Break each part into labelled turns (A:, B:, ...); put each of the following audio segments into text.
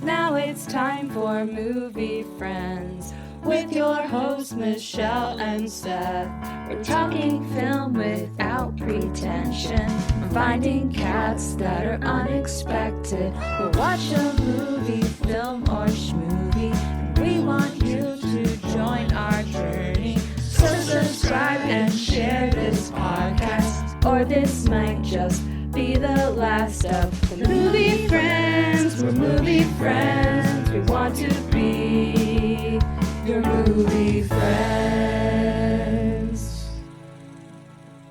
A: Now it's time for Movie Friends with your hosts Michelle and Seth. We're talking film without pretension. We're finding cats that are unexpected. We'll watch a movie, film, or schmovie, and we want you to join our journey. So subscribe and share this podcast, or this might just be the last of the Movie Friends. We're movie friends. We want to be your movie friends.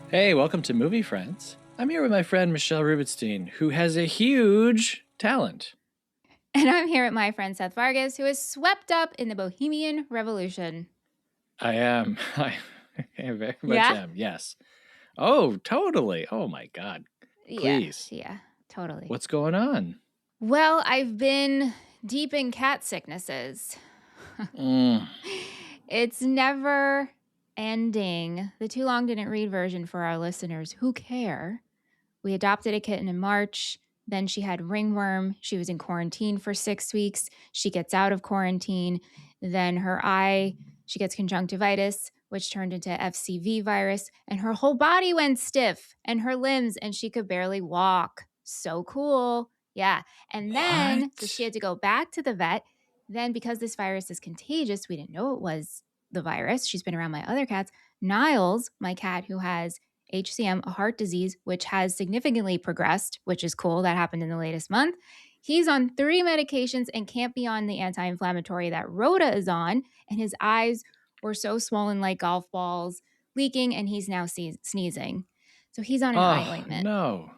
B: Hey, welcome to Movie Friends. I'm here with my friend Michelle Rubenstein, who has a huge talent.
C: And I'm here with my friend Seth Vargas, who is swept up in the Bohemian Revolution.
B: I am. I very much am, yes. Oh, totally. Oh, my God. Please.
C: Yeah, totally.
B: What's going on?
C: Well, I've been deep in cat sicknesses. It's never ending. The Too Long Didn't Read version for our listeners who care. We adopted a kitten in March. Then she had ringworm. She was in quarantine for 6 weeks. She gets out of quarantine. Then her eye, she gets conjunctivitis, which turned into FCV virus, and her whole body went stiff and her limbs, and she could barely walk. So cool. Yeah. And then so she had to go back to the vet. Then because this virus is contagious, we didn't know it was the virus. She's been around my other cats. Niles, my cat who has HCM, a heart disease, which has significantly progressed, which is cool. That happened in the latest month. He's on 3 medications and can't be on the anti-inflammatory that Rhoda is on. And his eyes were so swollen like golf balls, leaking, and he's now sneezing. So he's on an eye ointment.
B: No.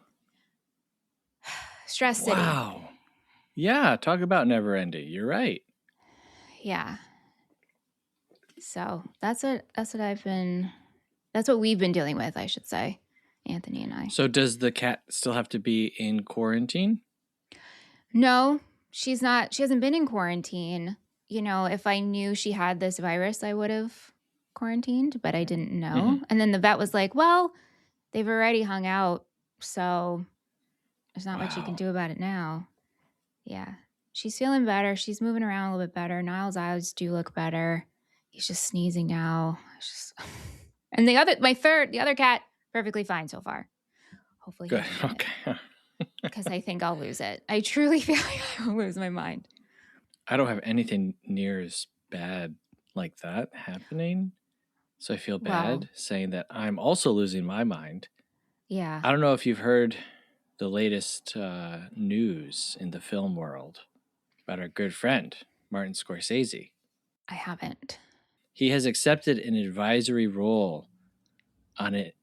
C: Stress city.
B: Wow. Yeah, talk about never ending. You're right.
C: Yeah. So that's what we've been dealing with, I should say, Anthony and I.
B: So does the cat still have to be in quarantine?
C: No, she's not. She hasn't been in quarantine. You know, if I knew she had this virus, I would have quarantined, but I didn't know.
B: Mm-hmm.
C: And then the vet was like, well, they've already hung out, so there's not much you can do about it now. Yeah. She's feeling better. She's moving around a little bit better. Niles' eyes do look better. He's just sneezing now. And the other cat, perfectly fine so far. Hopefully.
B: Good. Okay.
C: Because I think I'll lose it. I truly feel like I will lose my mind.
B: I don't have anything near as bad like that happening. So I feel bad saying that I'm also losing my mind.
C: Yeah.
B: I don't know if you've heard the latest news in the film world about our good friend, Martin Scorsese.
C: I haven't.
B: He has accepted an advisory role on it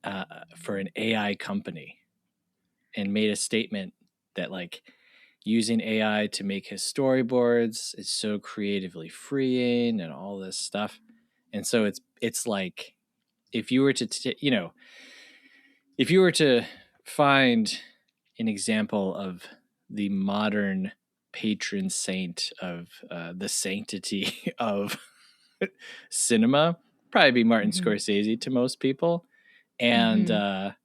B: for an AI company and made a statement that, like, using AI to make his storyboards is so creatively freeing and all this stuff. And so it's like, if you were to, if you were to find an example of the modern patron saint of the sanctity of cinema, probably be Martin Scorsese to most people. And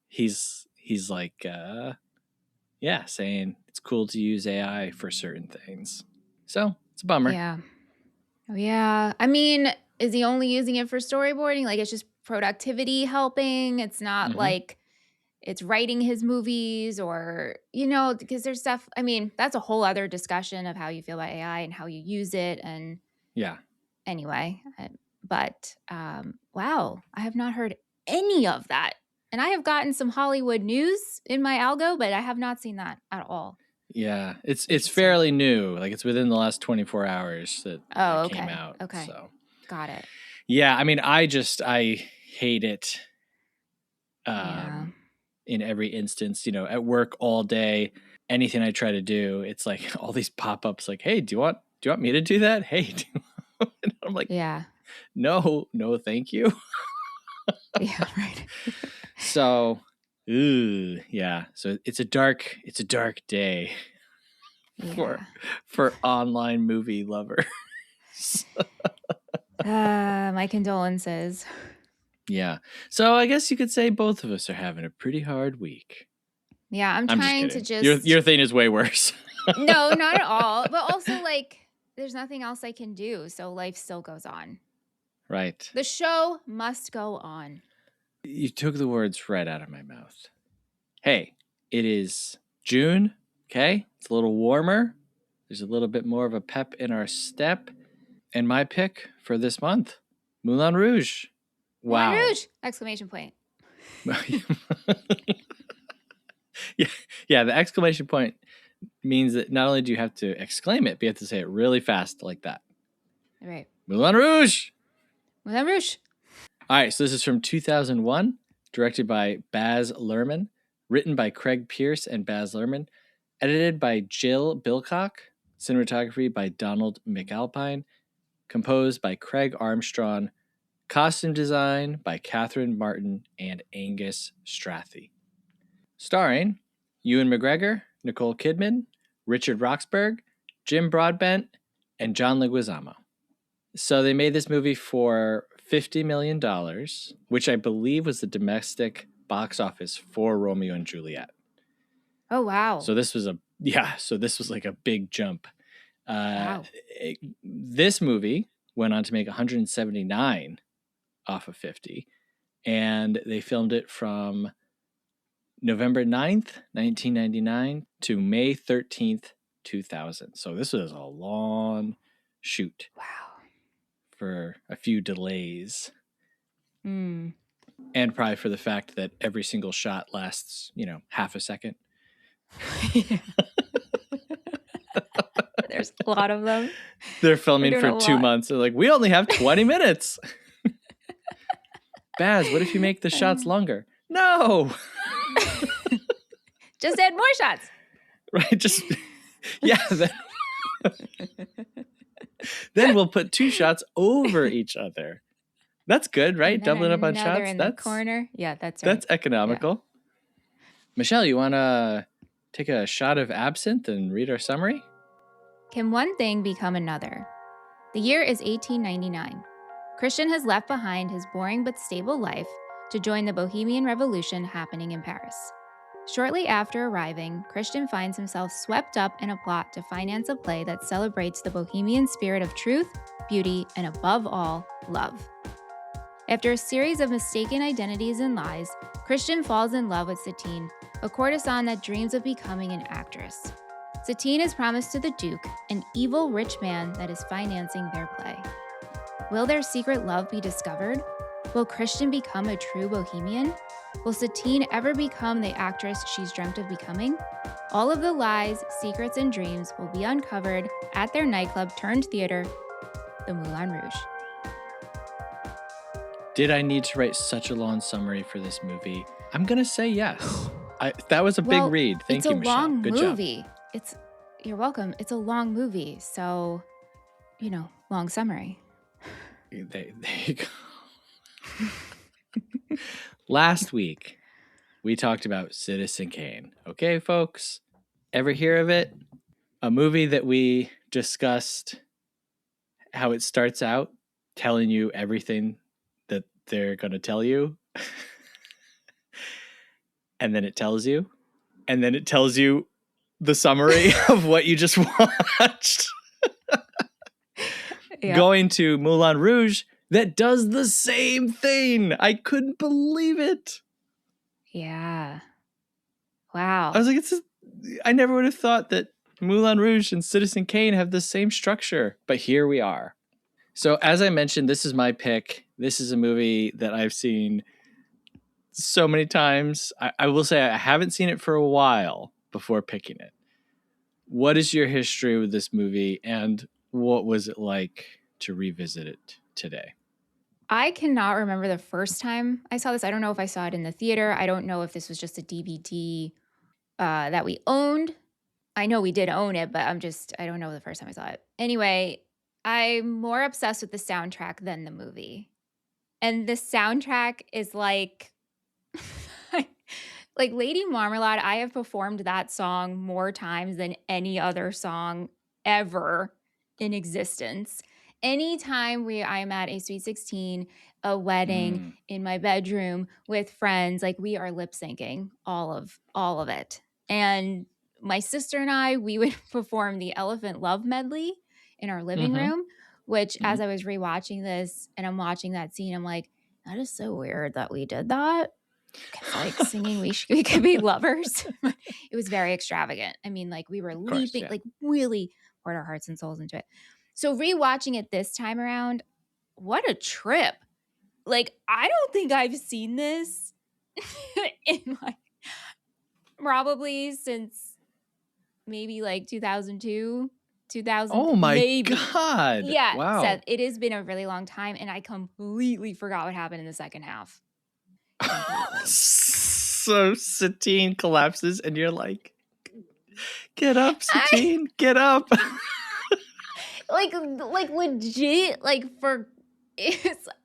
B: he's like, saying it's cool to use AI for certain things. So it's a bummer.
C: Yeah. Oh, yeah. I mean, is he only using it for storyboarding? Like, it's just productivity helping. It's not like it's writing his movies or, because there's stuff. I mean, that's a whole other discussion of how you feel about AI and how you use it. And
B: yeah.
C: Anyway, but wow, I have not heard any of that. And I have gotten some Hollywood news in my algo, but I have not seen that at all.
B: Yeah, it's fairly new. Like, it's within the last 24 hours that it came out.
C: Okay.
B: So.
C: Got it.
B: Yeah, I mean, I hate it in every instance, at work all day, anything I try to do, it's like all these pop-ups like, hey, do you want me to do that? Hey, and I'm like, no, thank you.
C: Yeah, right.
B: So, so it's a dark day for online movie lovers.
C: My condolences.
B: Yeah. So I guess you could say both of us are having a pretty hard week.
C: Yeah, I'm trying to just...
B: Your thing is way worse.
C: No, not at all. But also, like, there's nothing else I can do. So life still goes on.
B: Right.
C: The show must go on.
B: You took the words right out of my mouth. Hey, it is June, okay? It's a little warmer. There's a little bit more of a pep in our step. And my pick for this month, Moulin Rouge. Wow.
C: Moulin Rouge! Exclamation point.
B: Yeah, the exclamation point means that not only do you have to exclaim it, but you have to say it really fast like that.
C: Right.
B: Moulin Rouge!
C: Moulin Rouge.
B: All right, so this is from 2001, directed by Baz Luhrmann, written by Craig Pierce and Baz Luhrmann, edited by Jill Bilcock, cinematography by Donald McAlpine, composed by Craig Armstrong, costume design by Catherine Martin and Angus Strathy. Starring Ewan McGregor, Nicole Kidman, Richard Roxburgh, Jim Broadbent, and John Leguizamo. So they made this movie for $50 million, which I believe was the domestic box office for Romeo and Juliet.
C: Oh, wow.
B: So this was like a big jump.
C: Wow.
B: This movie went on to make 179 off of 50, and they filmed it from November 9th, 1999 to May 13th, 2000. So this was a long shoot.
C: Wow.
B: For a few delays.
C: Mm.
B: And probably for the fact that every single shot lasts, half a second.
C: There's a lot of them.
B: They're filming for 2 months. They're like, we only have 20 minutes. Baz, what if you make the shots longer? No.
C: Just add more shots.
B: Right. Then we'll put 2 shots over each other. That's good, right? Doubling up on shots.
C: In
B: that's
C: the corner. Yeah, that's right.
B: That's economical. Yeah. Michelle, you want to take a shot of absinthe and read our summary?
C: Can one thing become another? The year is 1899. Christian has left behind his boring but stable life to join the Bohemian Revolution happening in Paris. Shortly after arriving, Christian finds himself swept up in a plot to finance a play that celebrates the Bohemian spirit of truth, beauty, and above all, love. After a series of mistaken identities and lies, Christian falls in love with Satine, a courtesan that dreams of becoming an actress. Satine is promised to the Duke, an evil rich man that is financing their play. Will their secret love be discovered? Will Christian become a true Bohemian? Will Satine ever become the actress she's dreamt of becoming? All of the lies, secrets, and dreams will be uncovered at their nightclub turned theater, the Moulin Rouge.
B: Did I need to write such a long summary for this movie? I'm going to say yes. That was a big read. Thank you, Michelle. Good job.
C: It's a long movie. You're welcome. It's a long movie. So, long summary.
B: There you go. Last week, we talked about Citizen Kane. Okay, folks? Ever hear of it? A movie that we discussed how it starts out telling you everything that they're going to tell you. And then it tells you. And then it tells you the summary of what you just watched. Yeah. Going to Moulin Rouge, that does the same thing. I couldn't believe it.
C: Yeah. Wow.
B: I was like, I never would have thought that Moulin Rouge and Citizen Kane have the same structure, but here we are. So as I mentioned, this is my pick. This is a movie that I've seen so many times. I will say I haven't seen it for a while before picking it. What is your history with this movie, and what was it like to revisit it today?
C: I cannot remember the first time I saw this. I don't know if I saw it in the theater. I don't know if this was just a DVD that we owned. I know we did own it, but I don't know the first time I saw it. Anyway, I'm more obsessed with the soundtrack than the movie. And the soundtrack is like Lady Marmalade. I have performed that song more times than any other song ever in existence. Anytime I'm at a Sweet 16, a wedding, in my bedroom with friends, we are lip syncing all of it. And my sister and I, we would perform the Elephant Love medley in our living room, which as I was rewatching this and I'm watching that scene, I'm like, that is so weird that we did that. Because like singing we could be lovers. It was very extravagant. I mean, like we were leaping, like really poured our hearts and souls into it. So rewatching it this time around, what a trip. Like, I don't think I've seen this in like probably since maybe like 2002, 2000.
B: Oh my
C: maybe.
B: God.
C: Yeah.
B: Wow.
C: Seth, it has been a really long time and I completely forgot what happened in the second half.
B: So Satine collapses and you're like, get up, Satine, get up.
C: like legit, like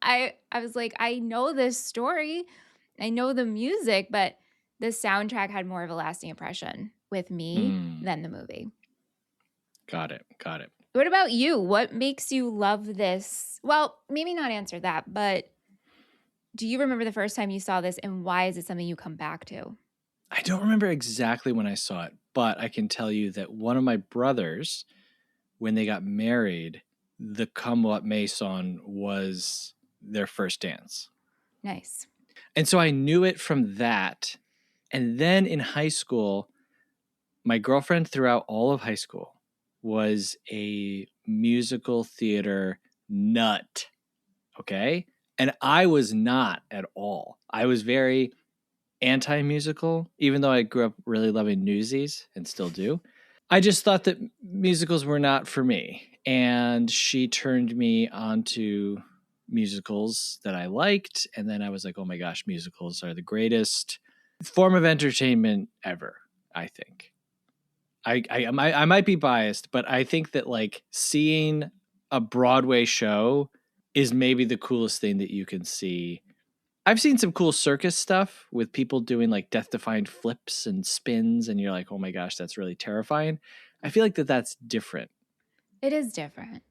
C: I was like, I know this story, I know the music, but the soundtrack had more of a lasting impression with me than the movie.
B: Got it.
C: What about you? What makes you love this? Well, maybe not answer that, but do you remember the first time you saw this and why is it something you come back to?
B: I don't remember exactly when I saw it, but I can tell you that one of my brothers, when they got married, the Come What May song was their first dance.
C: Nice.
B: And so I knew it from that. And then in high school, my girlfriend throughout all of high school was a musical theater nut. Okay? And I was not at all. I was very anti-musical, even though I grew up really loving Newsies and still do. I just thought that musicals were not for me. And she turned me onto musicals that I liked. And then I was like, oh my gosh, musicals are the greatest form of entertainment ever, I think. I might be biased, but I think that like seeing a Broadway show is maybe the coolest thing that you can see. I've seen some cool circus stuff with people doing like death-defying flips and spins, and you're like, oh my gosh, that's really terrifying. I feel like that's different.
C: It is different.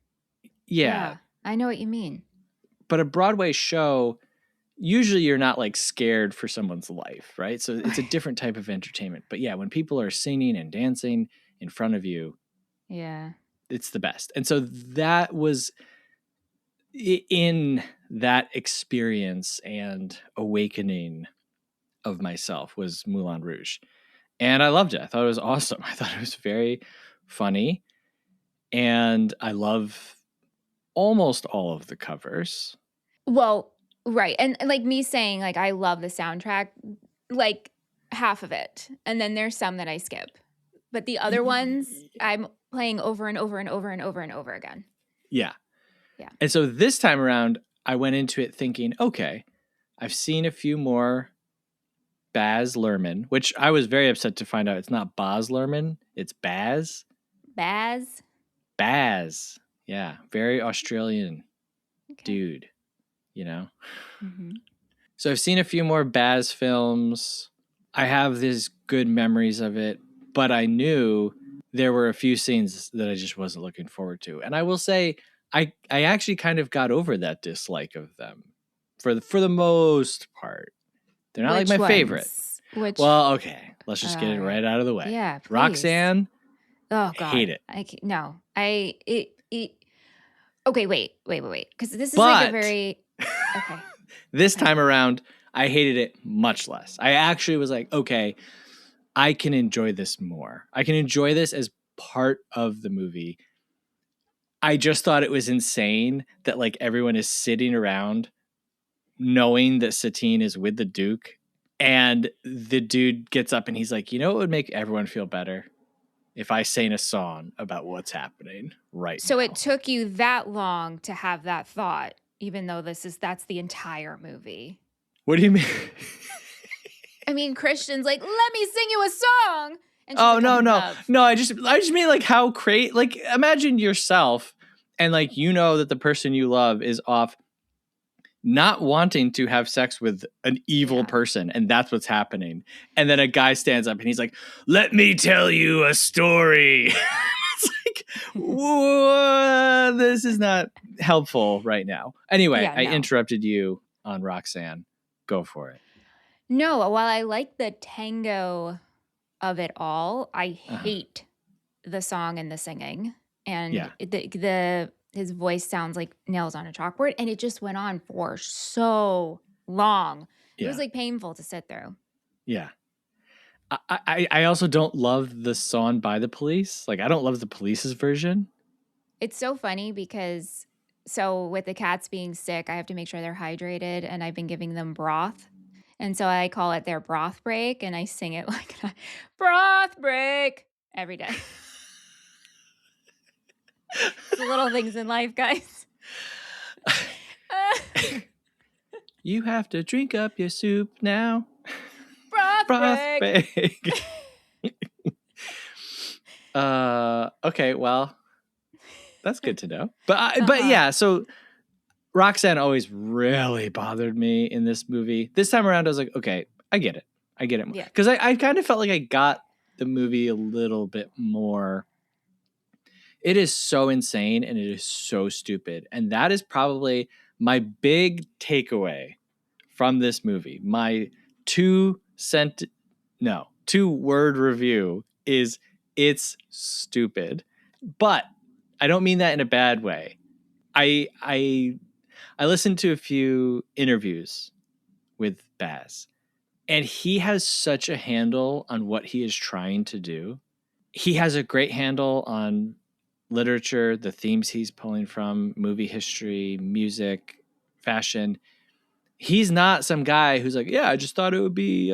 B: Yeah.
C: I know what you mean.
B: But a Broadway show, usually you're not like scared for someone's life, right? So it's a different type of entertainment. But yeah, when people are singing and dancing in front of you,
C: yeah,
B: it's the best. And so that was in that experience and awakening of myself was Moulin Rouge. And I loved it. I thought it was awesome. I thought it was very funny. And I love almost all of the covers.
C: Well, right. And like me saying, like, I love the soundtrack, like half of it. And then there's some that I skip. But the other ones I'm playing over and over and over and over and over again.
B: Yeah. And so this time around, I went into it thinking, okay, I've seen a few more Baz Luhrmann, which I was very upset to find out it's not Baz Luhrmann, it's Baz. Baz. Yeah. Very Australian dude, you know?
C: Mm-hmm.
B: So I've seen a few more Baz films. I have these good memories of it, but I knew there were a few scenes that I just wasn't looking forward to. And I will say, I actually kind of got over that dislike of them for the most part. They're not like my favorite. Well, okay. Let's just get it right out of the way.
C: Yeah, please.
B: Roxanne.
C: Oh God,
B: hate it.
C: Okay, wait. Because this is like a very okay.
B: This time around, I hated it much less. I actually was like, okay, I can enjoy this more. I can enjoy this as part of the movie. I just thought it was insane that like everyone is sitting around knowing that Satine is with the Duke, and the dude gets up and he's like, you know what would make everyone feel better? If I sang a song about what's happening right now.
C: So it took you that long to have that thought, even though that's the entire movie.
B: What do you mean?
C: I mean, Christian's like, let me sing you a song. And
B: oh, no. I just mean like how crazy, like imagine yourself and like, you know that the person you love is off not wanting to have sex with an evil person. And that's what's happening. And then a guy stands up and he's like, let me tell you a story. It's like, whoa, this is not helpful right now. Anyway, I interrupted you on Roxanne. Go for it.
C: No, while I like the tango of it all. I hate the song and the singing, and
B: Yeah.
C: his voice sounds like nails on a chalkboard, and it just went on for so long. It was
B: Yeah.
C: like painful to sit through.
B: Yeah. I also don't love the song by the Police. Like, I don't love the Police's version.
C: It's so funny because with the cats being sick, I have to make sure they're hydrated, and I've been giving them broth. And so I call it their broth break, and I sing it like broth break every day. It's the little things in life, guys.
B: You have to drink up your soup now.
C: Broth break.
B: Okay, well, that's good to know. But yeah, so Roxanne always really bothered me in this movie. This time around, I was like, okay, I get it.
C: Yeah.
B: Because I kind of felt like I got the movie a little bit more. It is so insane and it is so stupid. And that is probably my big takeaway from this movie. My 2-word review is it's stupid. But I don't mean that in a bad way. I listened to a few interviews with Baz, and he has such a handle on what he is trying to do. He has a great handle on literature, the themes he's pulling from, movie history, music, fashion. He's not some guy who's like, yeah, I just thought it would be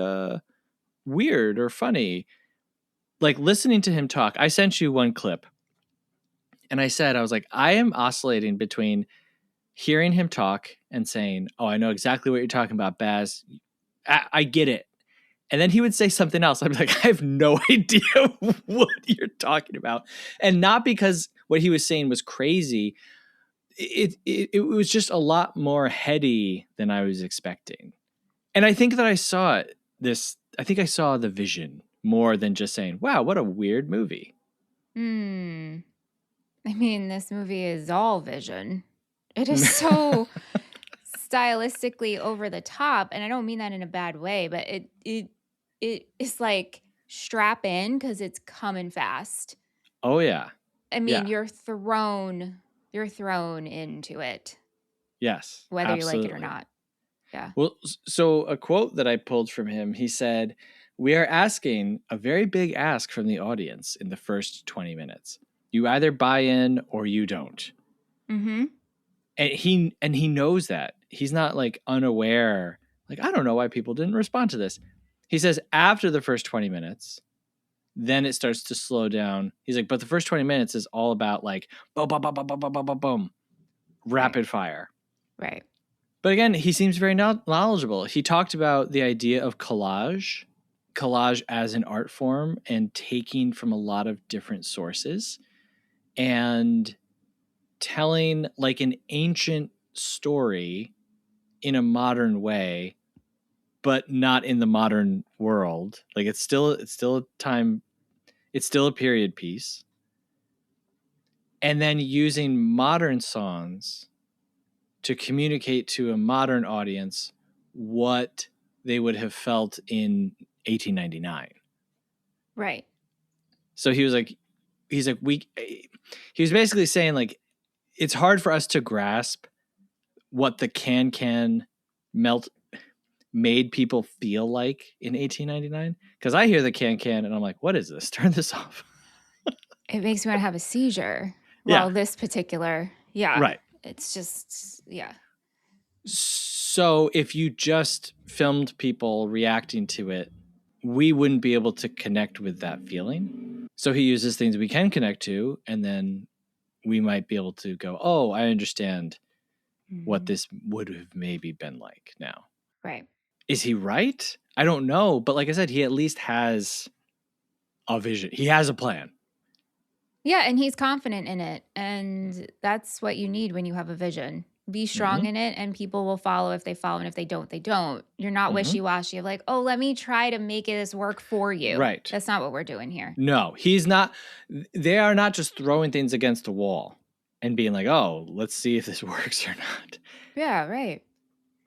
B: weird or funny. Like, listening to him talk, I sent you one clip, and I was like, I am oscillating between hearing him talk and saying, oh, I know exactly what you're talking about, Baz. I get it. And then he would say something else. I'd be like, I have no idea what you're talking about. And not because what he was saying was crazy. It was just a lot more heady than I was expecting. And I think that I saw the vision more than just saying, wow, what a weird movie.
C: I mean, this movie is all vision. It is so stylistically over the top, and I don't mean that in a bad way, but it is like strap in because it's coming fast.
B: Oh yeah.
C: I mean, you're thrown into it.
B: Yes.
C: Whether
B: absolutely.
C: you like it or not. Yeah.
B: Well, so a quote that I pulled from him, he said, we are asking a very big ask from the audience in the first 20 minutes. You either buy in or you don't.
C: Mm-hmm.
B: And he knows that. He's not like unaware. Like, I don't know why people didn't respond to this. He says after the first 20 minutes, then it starts to slow down. He's like, but the first 20 minutes is all about like, boom, boom, boom, boom, boom, boom, boom, boom, rapid fire.
C: Right.
B: But again, he seems very knowledgeable. He talked about the idea of collage as an art form and taking from a lot of different sources and telling like an ancient story in a modern way, but not in the modern world. Like it's still a time, it's still a period piece. And then using modern songs to communicate to a modern audience what they would have felt in 1899.
C: Right.
B: So he was basically saying like, it's hard for us to grasp what the can melt made people feel like in 1899. Because I hear the can and I'm like, what is this? Turn this off.
C: It makes me want to have a seizure.
B: Yeah.
C: Well, this particular, yeah.
B: Right.
C: It's just, yeah.
B: So if you just filmed people reacting to it, we wouldn't be able to connect with that feeling. So he uses things we can connect to, and then we might be able to go, oh, I understand what this would have maybe been like now.
C: Right.
B: Is he right? I don't know. But like I said, he at least has a vision. He has a plan.
C: Yeah, and he's confident in it. And that's what you need when you have a vision. Be strong in it, and people will follow if they follow, and if they don't, they don't. You're not wishy-washy of like, oh, let me try to make this work for you.
B: Right.
C: That's not what we're doing here.
B: No, he's not. They are not just throwing things against the wall and being like, oh, let's see if this works or not.
C: Yeah, right.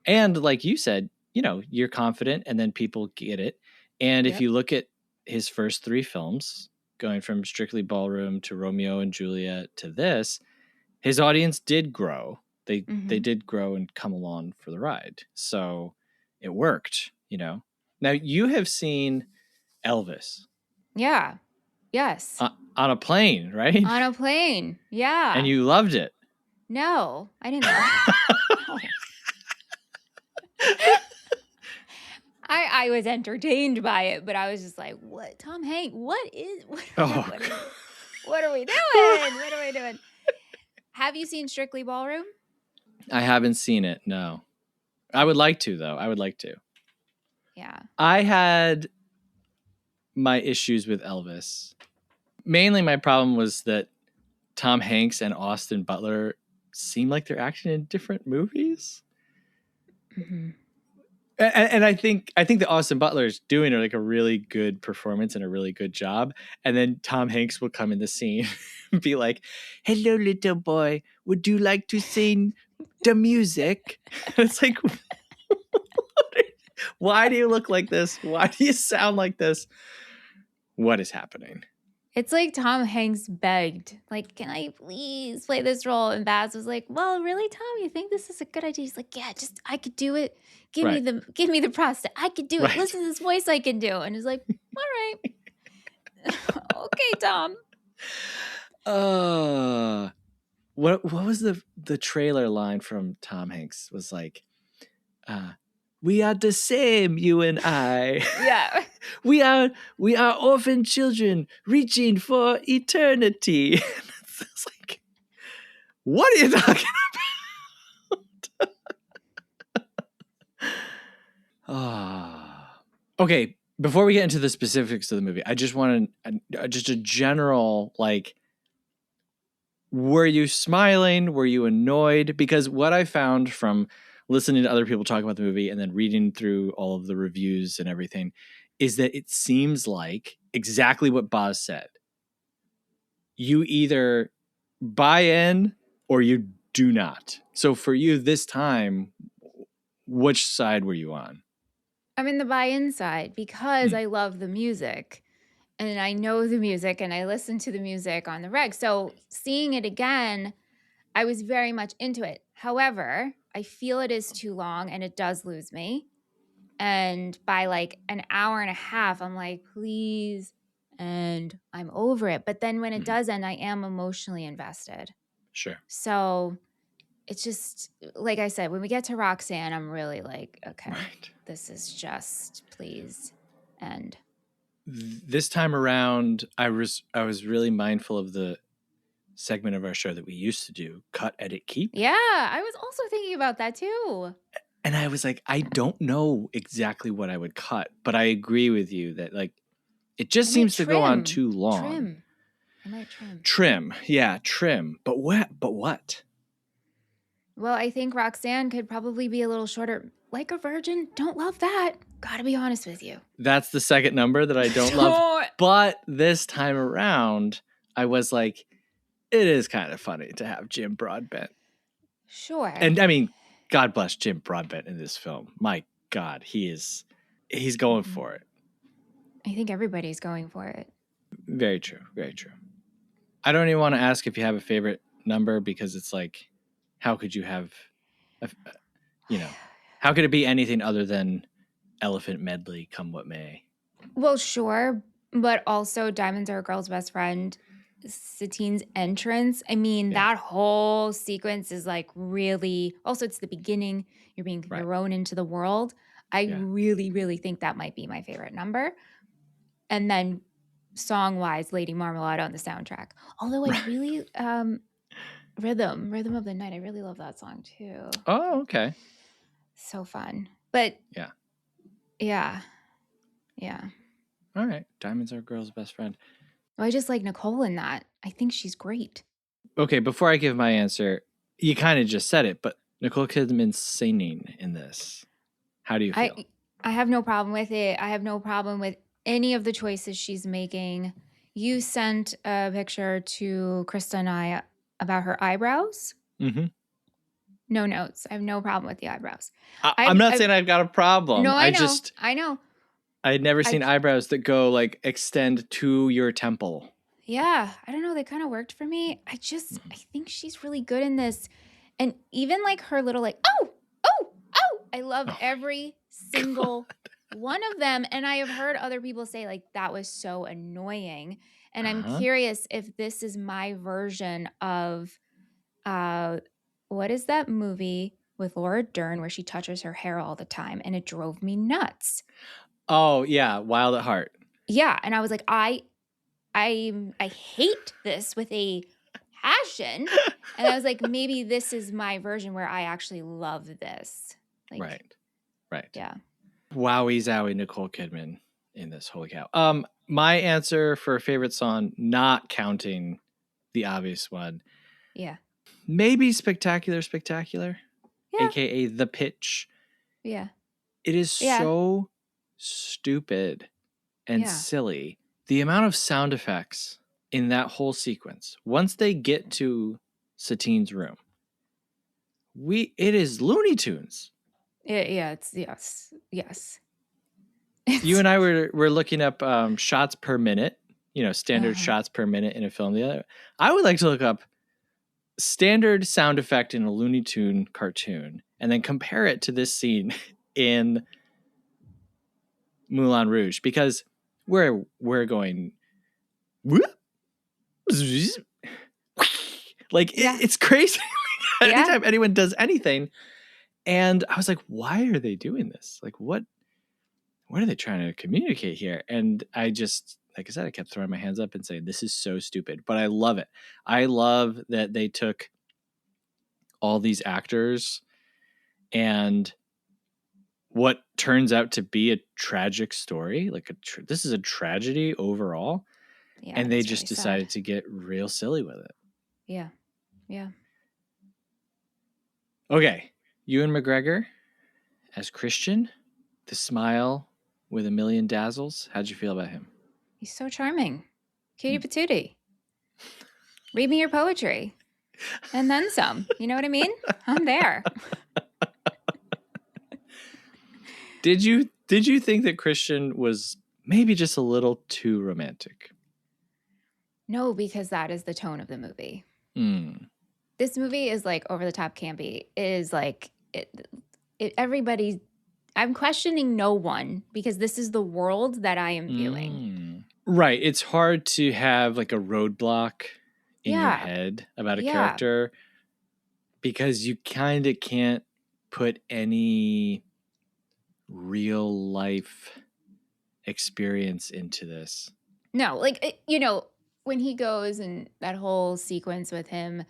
B: And like you said, you're confident and then people get it. And if you look at his first 3 films, going from Strictly Ballroom to Romeo and Juliet to this, his audience did grow. They did grow and come along for the ride. So it worked, you know. Now you have seen Elvis.
C: Yeah. Yes.
B: On a plane, right?
C: On a plane. Yeah.
B: And you loved it.
C: No, I didn't know. No. I was entertained by it, but I was just like, what? Tom Hanks, what are we doing? What are we doing? Have you seen Strictly Ballroom?
B: I haven't seen it, no. I would like to, though. I would like to.
C: Yeah.
B: I had my issues with Elvis. Mainly my problem was that Tom Hanks and Austin Butler seem like they're acting in different movies.
C: Mm-hmm.
B: And I think that Austin Butler is doing like a really good performance and a really good job. And then Tom Hanks will come in the scene and be like, "Hello, little boy. Would you like to sing the music?" And it's like, why do you look like this? Why do you sound like this? What is happening?
C: It's like Tom Hanks begged, like, "Can I please play this role?" And Baz was like, "Well, really, Tom? You think this is a good idea?" He's like, "Yeah, just I could do it. Give me the prostate. I could do it.
B: Right.
C: Listen to this voice I can do." And he's like, "All right, okay, Tom."
B: What was the trailer line from Tom Hanks? Was like, "We are the same, you and I."
C: Yeah.
B: We are orphan children reaching for eternity. It's like, what are you talking about? Okay, before we get into the specifics of the movie, I just want just a general, like, were you smiling? Were you annoyed? Because what I found from listening to other people talk about the movie and then reading through all of the reviews and everything is that it seems like exactly what Baz said. You either buy in or you do not. So for you this time, which side were you on?
C: I'm in the buy-in side because I love the music and I know the music and I listen to the music on the reg. So seeing it again, I was very much into it. However, I feel it is too long and it does lose me. And by like an hour and a half, I'm like, please. And I'm over it. But then when it does end, I am emotionally invested.
B: Sure.
C: So it's just, like I said, when we get to Roxanne, I'm really like, okay, this is just, please end.
B: This time around, I was really mindful of the segment of our show that we used to do, Cut, Edit, Keep.
C: Yeah, I was also thinking about that too.
B: And I was like, I don't know exactly what I would cut, but I agree with you that like it just seems to go on too long.
C: I might trim.
B: Trim. Yeah, trim. But what?
C: Well, I think Roxanne could probably be a little shorter. Like a Virgin, don't love that. Gotta be honest with you.
B: That's the second number that I don't love. But this time around, I was like, it is kind of funny to have Jim Broadbent.
C: Sure.
B: And I mean, God bless Jim Broadbent in this film. My God, he's going for it.
C: I think everybody's going for it.
B: Very true. Very true. I don't even want to ask if you have a favorite number because it's like, how could you have, how could it be anything other than Elephant Medley, come what may?
C: Well, sure. But also Diamonds Are a Girl's Best Friend, Satine's entrance. I mean, that whole sequence is like really, also it's the beginning. You're being thrown into the world. I really, really think that might be my favorite number. And then song-wise, Lady Marmalade on the soundtrack. Although I really, Rhythm of the Night. I really love that song too.
B: Oh, okay.
C: So fun. But yeah.
B: All right. Diamonds Are a Girl's Best Friend.
C: Well, I just like Nicole in that. I think she's great.
B: Okay, before I give my answer, you kind of just said it, but Nicole Kidman's singing in this. How do you feel?
C: I have no problem with it. I have no problem with any of the choices she's making. You sent a picture to Krista and I about her eyebrows.
B: Mm-hmm.
C: No notes. I have no problem with the eyebrows.
B: I'm not saying I've got a problem.
C: No, I know.
B: I had never seen eyebrows that go like extend to your temple.
C: Yeah, I don't know. They kind of worked for me. I think she's really good in this. And even like her little like, oh, I love every single one of them. And I have heard other people say like that was so annoying. And I'm curious if this is my version of what is that movie with Laura Dern where she touches her hair all the time and it drove me nuts.
B: Oh yeah, Wild at Heart.
C: Yeah, and I was like, I hate this with a passion. And I was like, maybe this is my version where I actually love this. Like,
B: Right.
C: Yeah.
B: Wowie zowie, Nicole Kidman in this. Holy cow. My answer for favorite song, not counting the obvious one.
C: Yeah.
B: Maybe Spectacular,
C: Yeah.
B: aka The Pitch.
C: Yeah.
B: It is so stupid and silly. The amount of sound effects in that whole sequence, once they get to Satine's room, it is Looney Tunes.
C: Yeah, it's yes.
B: You and I were looking up shots per minute, standard shots per minute in a film. I would like to look up standard sound effect in a Looney Tune cartoon and then compare it to this scene in Moulin Rouge, because we're going like it's crazy. Anytime anyone does anything. And I was like, why are they doing this? Like, what are they trying to communicate here? And I just, like I said, I kept throwing my hands up and saying, this is so stupid, but I love it. I love that they took all these actors and what turns out to be a tragic story, like this is a tragedy overall. Yeah, and they just really decided to get real silly with it.
C: Yeah. Yeah.
B: Okay. Ewan McGregor as Christian, the smile with a million dazzles. How'd you feel about him?
C: He's so charming. Cutie patootie. Read me your poetry. And then some. You know what I mean? I'm there.
B: Did you think that Christian was maybe just a little too romantic?
C: No, because that is the tone of the movie. This movie is like over the top campy. It is like everybody. I'm questioning no one because this is the world that I am viewing.
B: Right. It's hard to have like a roadblock in your head about a character because you kind of can't put any real life experience into this.
C: No, like, when he goes and that whole sequence with him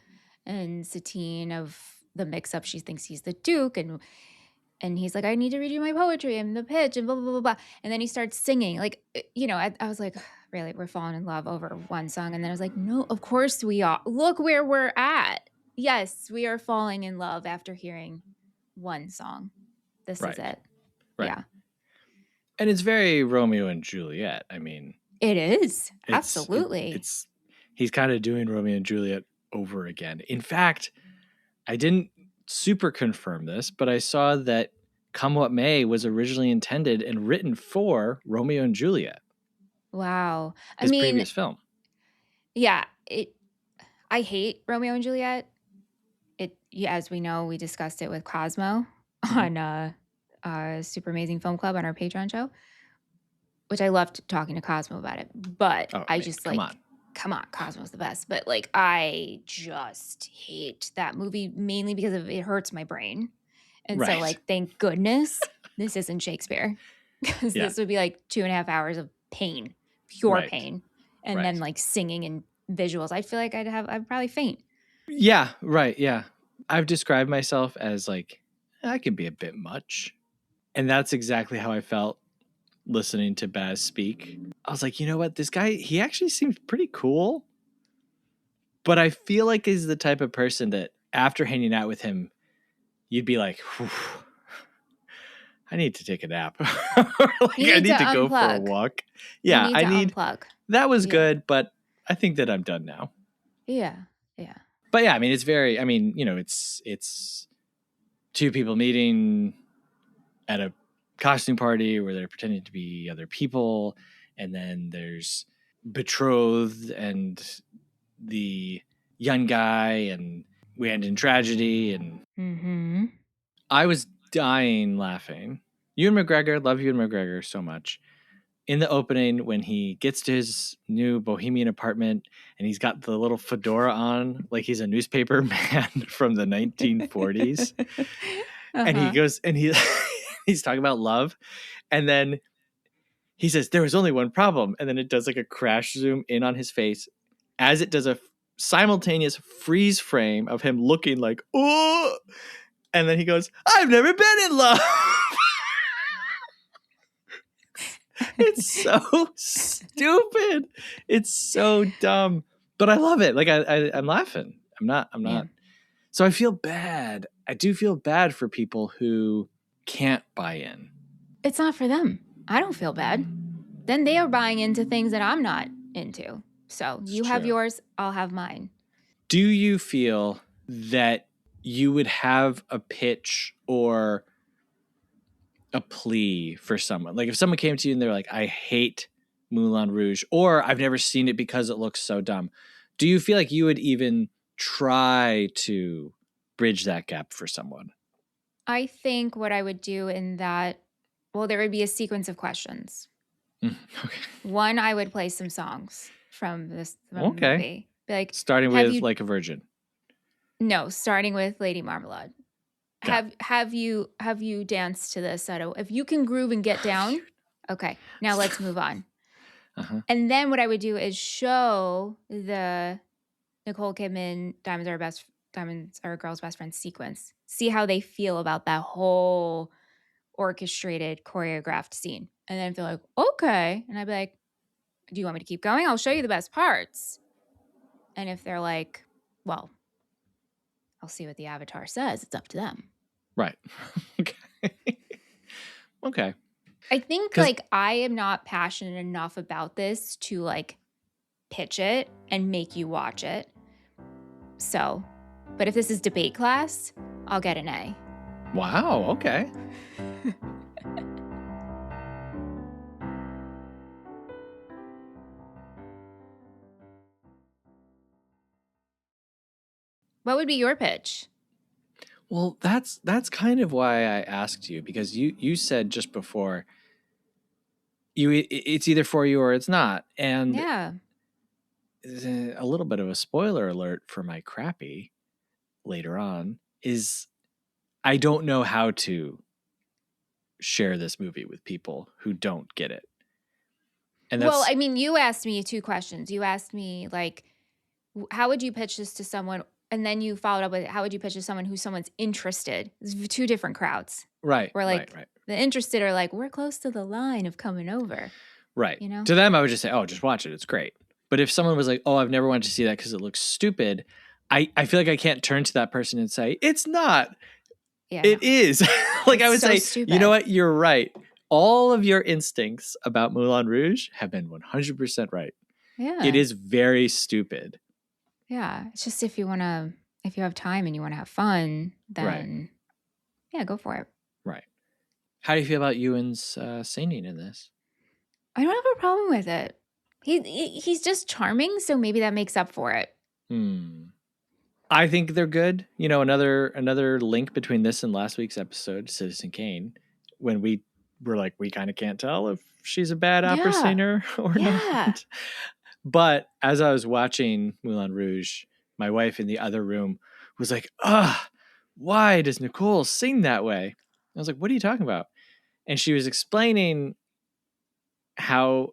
C: and Satine of the mix-up, she thinks he's the Duke, and he's like, I need to read you my poetry and the pitch and blah, blah, blah, blah. And then he starts singing. Like, I was like, really, we're falling in love over one song. And then I was like, no, of course we are. Look where we're at. Yes, we are falling in love after hearing one song. This is it.
B: Right.
C: Yeah.
B: And it's very Romeo and Juliet. I mean,
C: it is. Absolutely.
B: He's kind of doing Romeo and Juliet over again. In fact, I didn't super confirm this, but I saw that Come What May was originally intended and written for Romeo and Juliet.
C: Wow.
B: His previous film.
C: Yeah. I hate Romeo and Juliet. As we know, we discussed it with Cosmo on Super Amazing Film Club on our Patreon show, which I loved talking to Cosmo about it. But come on, Cosmo's the best. But like, I just hate that movie mainly because it hurts my brain. And so like, thank goodness this isn't Shakespeare, because this would be like 2.5 hours of pain, pure pain. And then like singing and visuals. I feel like I'd probably faint.
B: Yeah. Right. Yeah. I've described myself as like, I can be a bit much. And that's exactly how I felt listening to Baz speak. I was like, you know what? This guy, he actually seems pretty cool. But I feel like he's the type of person that after hanging out with him, you'd be like, I need to take a nap. I need to go for a walk. Yeah, I need unplug. That was good, but I think that I'm done now.
C: Yeah. Yeah.
B: But yeah, I mean, it's two people meeting at a costume party where they're pretending to be other people. And then there's betrothed and the young guy, and we end in tragedy. And I was dying laughing. Ewan McGregor, love Ewan McGregor so much. In the opening, when he gets to his new bohemian apartment and he's got the little fedora on, like he's a newspaper man from the 1940s. And he goes and he's talking about love. And then he says, there was only one problem. And then it does like a crash zoom in on his face as it does a simultaneous freeze frame of him looking like, oh, and then he goes, I've never been in love. It's so stupid. It's so dumb, but I love it. Like I'm laughing. I'm not. Yeah. So I feel bad. I do feel bad for people who can't buy in.
C: It's not for them. I don't feel bad. Then they are buying into things that I'm not into. So you have yours, I'll have mine.
B: Do you feel that you would have a pitch or a plea for someone? Like if someone came to you and they're like, I hate Moulin Rouge, or I've never seen it because it looks so dumb. Do you feel like you would even try to bridge that gap for someone?
C: I think what I would do in that, well, there would be a sequence of questions.
B: Okay.
C: One, I would play some songs from this movie. Be like,
B: starting with Like a Virgin.
C: No, starting with Lady Marmalade. Have you danced to this? If you can groove and get down, okay. Now let's move on. And then what I would do is show the Nicole Kidman Diamonds Are a Girl's Best Friend sequence. See how they feel about that whole orchestrated, choreographed scene. And then feel like, okay. And I'd be like, do you want me to keep going? I'll show you the best parts. And if they're like, well, I'll see what the avatar says. It's up to them.
B: Right. Okay.
C: I think like I am not passionate enough about this to like pitch it and make you watch it. So, but if this is debate class, I'll get an A.
B: Wow. Okay.
C: What would be your pitch?
B: Well, that's kind of why I asked you, because you said just before it's either for you or it's not. And
C: yeah,
B: a little bit of a spoiler alert for my crappy later on is I don't know how to share this movie with people who don't get it. And
C: well, I mean, you asked me 2 questions. You asked me like, how would you pitch this to someone? And then you followed up with, how would you pitch to someone's interested? It's 2 different crowds.
B: Right.
C: Where like
B: right.
C: The interested are like, we're close to the line of coming over.
B: Right.
C: You know?
B: To them, I would just say, oh, just watch it. It's great. But if someone was like, oh, I've never wanted to see that because it looks stupid, I feel like I can't turn to that person and say, it's not. Yeah, it is. Like I would say, stupid. You know what? You're right. All of your instincts about Moulin Rouge have been 100% right.
C: Yeah.
B: It is very stupid.
C: Yeah. It's just if you have time and you want to have fun, then yeah, go for it.
B: Right. How do you feel about Ewan's singing in this?
C: I don't have a problem with it. He's just charming, so maybe that makes up for it.
B: I think they're good. You know, another link between this and last week's episode, Citizen Kane, when we were like, we kind of can't tell if she's a bad opera singer or not. But as I was watching Moulin Rouge, my wife in the other room was like, why does Nicole sing that way? I was like, what are you talking about? And she was explaining how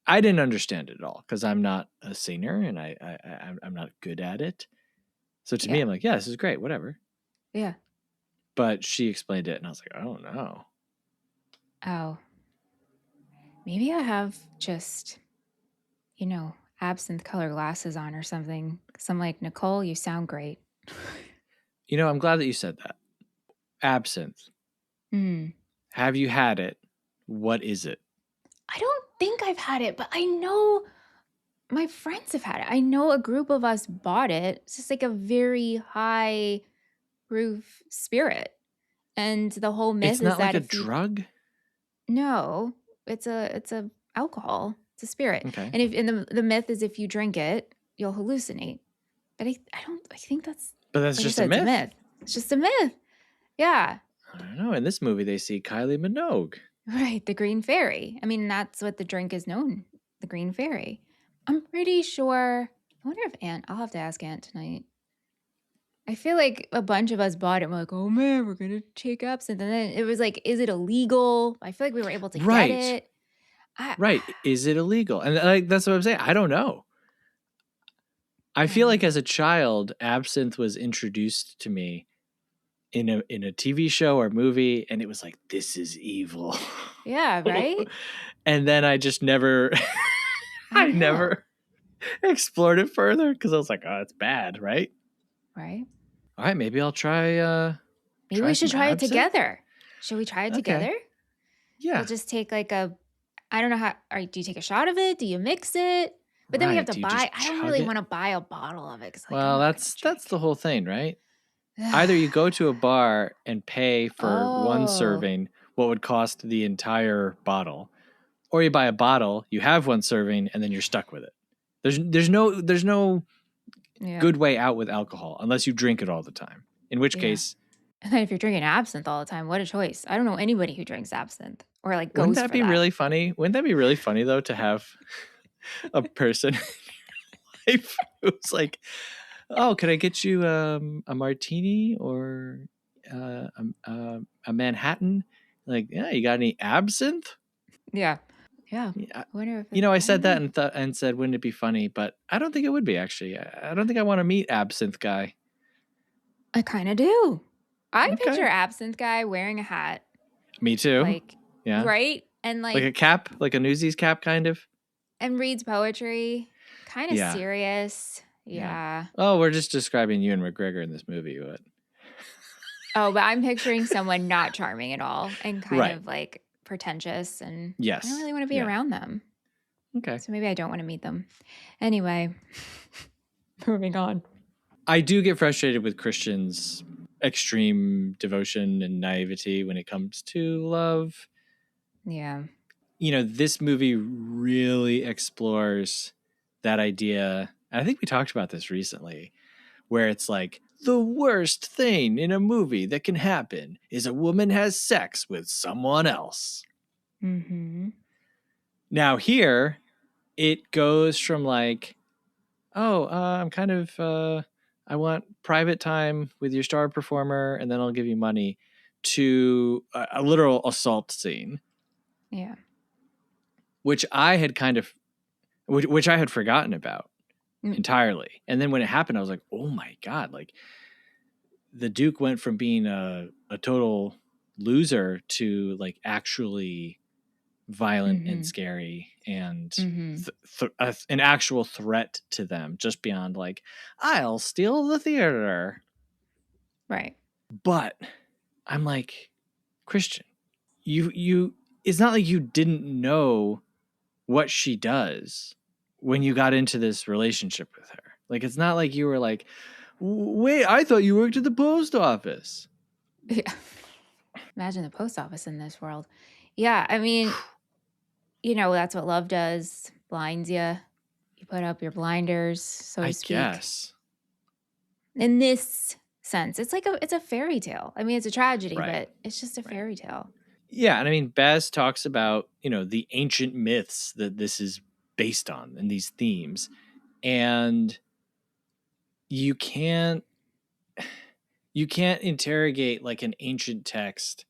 B: I didn't understand it at all because I'm not a singer and I'm not good at it. So to me, I'm like, yeah, this is great, whatever.
C: Yeah.
B: But she explained it and I was like, oh no.
C: Oh. Maybe I have just, absinthe color glasses on or something. Because I'm like, Nicole, you sound great.
B: I'm glad that you said that. Absinthe. Have you had it? What is it?
C: I don't think I've had it, but I know my friends have had it. I know a group of us bought it. It's just like a very high proof spirit. And the whole myth is
B: that
C: that
B: it's not like a drug?
C: No, it's a alcohol. It's a spirit.
B: Okay.
C: And the myth is if you drink it, you'll hallucinate. But I think that's,
B: But that's
C: like I
B: just a
C: said, it's a
B: myth.
C: myth. It's just a myth. Yeah.
B: I don't know. In this movie, they see Kylie Minogue.
C: Right. The Green Fairy. I mean, that's what the drink is known. The Green Fairy. I'm pretty sure. I wonder if I'll have to ask Aunt tonight. I feel like a bunch of us bought it and we're like, oh man, we're going to take absinthe. And then it was like, is it illegal? I feel like we were able to
B: Right.
C: get it.
B: Right. Is it illegal? And like that's what I'm saying. I don't know. I feel like as a child, absinthe was introduced to me in a TV show or movie, and it was like, this is evil.
C: Yeah, right?
B: And then I just never I never explored it further because I was like, oh, it's bad, right?
C: Right.
B: All right, maybe I'll try
C: maybe we should
B: some
C: try it
B: absinthe?
C: together. Should we try it
B: Okay.
C: together?
B: Yeah.
C: We'll just take like I don't know how, do you take a shot of it? Do you mix it? But then we have
B: Right,
C: to
B: do you just
C: buy, I don't
B: chug
C: really
B: it?
C: want to buy a bottle of it. 'Cause, like, I'm
B: Well,
C: not
B: that's
C: gonna
B: the whole thing, right? Either you go to a bar and pay for one
C: Oh.
B: serving what would cost the entire bottle, or you buy a bottle, you have one serving, and then you're stuck with it. There's no
C: Yeah.
B: good way out with alcohol unless you drink it all the time. In which
C: Yeah.
B: case,
C: And then if you're drinking absinthe all the time, what a choice. I don't know anybody who drinks absinthe or like goes
B: wouldn't that
C: for
B: be really funny? Wouldn't that be really funny though to have a person in your life who's like, oh, could I get you a martini or a Manhattan? Like, yeah, you got any absinthe?
C: Yeah. Yeah.
B: Yeah.
C: I wonder if
B: You know, I said that and said, wouldn't it be funny? But I don't think it would be actually. I don't think I want to meet absinthe guy.
C: I kind of do. I
B: Okay.
C: picture absinthe guy wearing a hat.
B: Me too.
C: Like,
B: yeah.
C: Right? And
B: like a cap, like a Newsies cap, kind of.
C: And reads poetry. Kind of
B: Yeah.
C: serious. Yeah.
B: Oh, we're just describing Ewan McGregor in this movie. But
C: Oh, but I'm picturing someone not charming at all and kind
B: Right.
C: of like pretentious, and
B: yes,
C: I don't really want to be around them.
B: Okay.
C: So maybe I don't want to meet them. Anyway, moving on.
B: I do get frustrated with Christians' extreme devotion and naivety when it comes to love.
C: Yeah.
B: You know, this movie really explores that idea. And I think we talked about this recently, where it's like the worst thing in a movie that can happen is a woman has sex with someone else.
C: Mm-hmm.
B: Now here, it goes from like, oh, I'm kind of, I want private time with your star performer, and then I'll give you money, to a literal assault scene.
C: Yeah.
B: Which I had which I had forgotten about entirely. And then when it happened, I was like, oh my God, like the Duke went from being a total loser to like actually violent and scary and an actual threat to them, just beyond like, I'll steal the theater.
C: Right.
B: But I'm like, Christian, you it's not like you didn't know what she does when you got into this relationship with her. Like, it's not like you were like, wait, I thought you worked at the post office.
C: Yeah. Imagine the post office in this world. Yeah. I mean, you know, that's what love does. Blinds you. You put up your blinders, so to speak.
B: I guess.
C: In this sense, it's like it's a fairy tale. I mean, it's a tragedy,
B: Right.
C: but it's just a fairy tale.
B: Yeah. And I mean, Baz talks about, you know, the ancient myths that this is based on and these themes. And you can't interrogate like an ancient text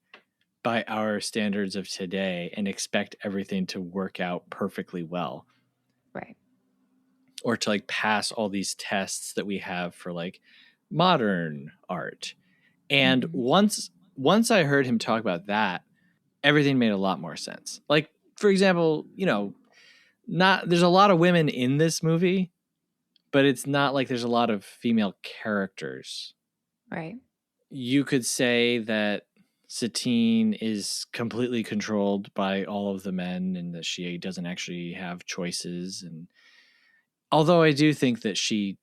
B: by our standards of today and expect everything to work out perfectly well.
C: Right.
B: Or to like pass all these tests that we have for like modern art. And once I heard him talk about that, everything made a lot more sense. Like, for example, you know, there's a lot of women in this movie, but it's not like there's a lot of female characters.
C: Right.
B: You could say that Satine is completely controlled by all of the men and that she doesn't actually have choices. And although I do think that she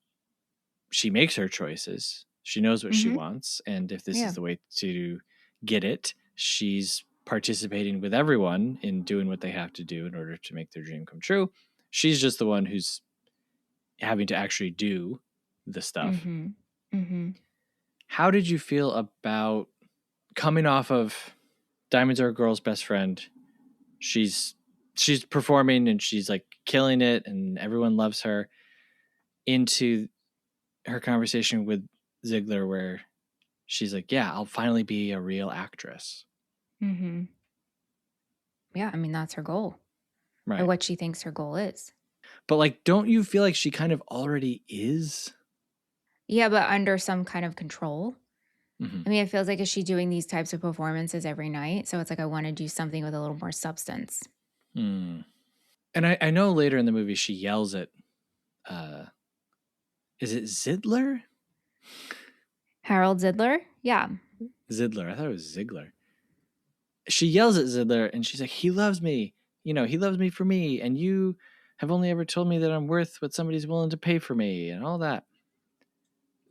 B: makes her choices, she knows what she wants. And if this is the way to get it, she's participating with everyone in doing what they have to do in order to make their dream come true. She's just the one who's having to actually do the stuff.
C: Mm-hmm. Mm-hmm.
B: How did you feel about coming off of Diamonds Are a Girl's Best Friend? She's performing and she's like killing it and everyone loves her, into her conversation with Ziegler where she's like, yeah, I'll finally be a real actress.
C: Mm-hmm. Yeah, I mean, that's her goal.
B: Right.
C: Or what she thinks her goal is.
B: But like, don't you feel like she kind of already is?
C: Yeah, but under some kind of control.
B: Mm-hmm.
C: I mean, it feels like, is she doing these types of performances every night? So it's like, I want to do something with a little more substance.
B: And I know later in the movie she yells at, is it Zidler?
C: Harold Zidler? Yeah.
B: Zidler. I thought it was Ziegler. She yells at Zidler and she's like, he loves me. You know, he loves me for me. And you have only ever told me that I'm worth what somebody's willing to pay for me and all that.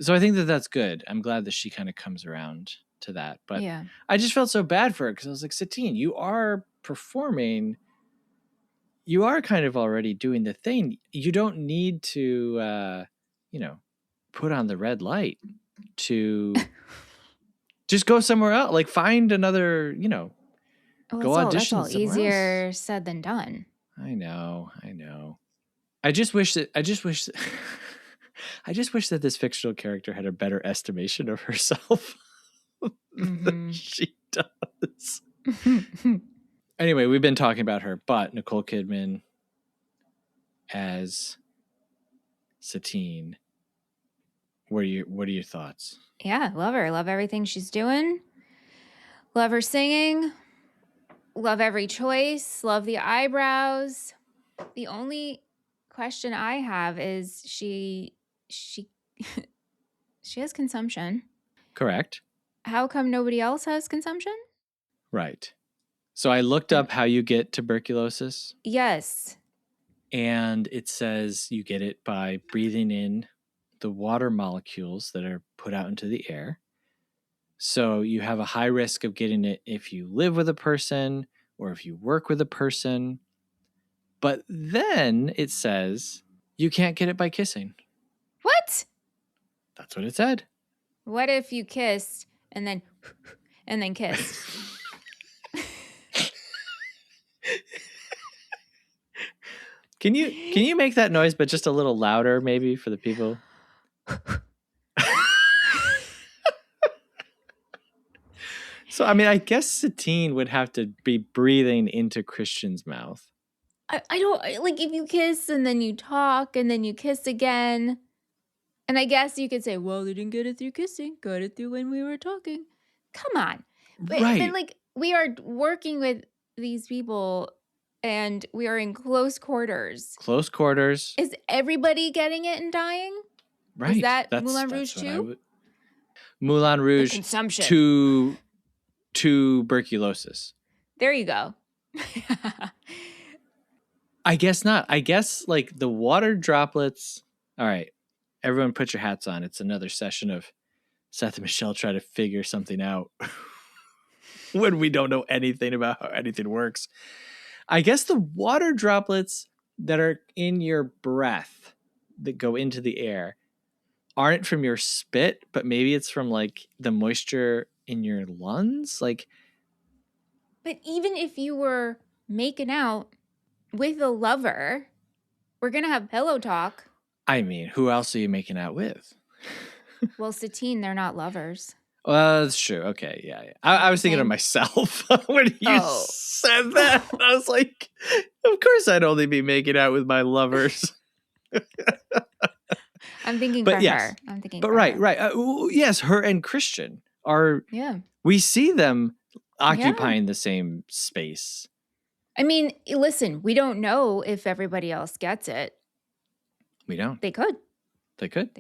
B: So I think that that's good. I'm glad that she kind of comes around to that. But
C: yeah.
B: I just felt so bad for her because I was like, Satine, you are performing. You are kind of already doing the thing. You don't need to, put on the red light to just go somewhere else. Like find another, go audition
C: That's all
B: somewhere
C: easier
B: else.
C: said than done.
B: I know. I just wish that this fictional character had a better estimation of herself than she does. Anyway, we've been talking about her, but Nicole Kidman as Satine. What are your thoughts?
C: Yeah, love her. Love everything she's doing. Love her singing. Love every choice. Love the eyebrows. The only question I have is she has consumption.
B: Correct.
C: How come nobody else has consumption?
B: Right. So I looked up how you get tuberculosis.
C: Yes.
B: And it says you get it by breathing in the water molecules that are put out into the air. So you have a high risk of getting it if you live with a person or if you work with a person. But then it says you can't get it by kissing.
C: What?
B: That's what it said.
C: What if you kissed and then kissed?
B: Can you make that noise but just a little louder maybe for the people? So I mean, I guess Satine would have to be breathing into Christian's mouth.
C: I don't like if you kiss and then you talk and then you kiss again. And I guess you could say, well, they didn't get it through kissing, got it through when we were talking. Come on.
B: Right.
C: But like we are working with these people and we are in close quarters.
B: Close quarters.
C: Is everybody getting it and dying?
B: Right.
C: Is that Moulin Rouge too?
B: Moulin Rouge
C: the consumption.
B: to tuberculosis.
C: There you go.
B: I guess not. I guess like the water droplets. All right. Everyone put your hats on. It's another session of Seth and Michelle try to figure something out when we don't know anything about how anything works. I guess the water droplets that are in your breath that go into the air aren't from your spit, but maybe it's from like the moisture in your lungs. Like,
C: but even if you were making out with a lover, we're going to have pillow talk.
B: I mean, who else are you making out with?
C: Well, Satine, they're not lovers.
B: Well, that's true. Okay, yeah. I was thinking of myself when you said that. I was like, of course I'd only be making out with my lovers.
C: I'm thinking for her. I'm thinking
B: but
C: for
B: right,
C: her.
B: right. Yes, her and Christian are, we see them occupying the same space.
C: I mean, listen, we don't know if everybody else gets it.
B: We don't.
C: They could.
B: They could.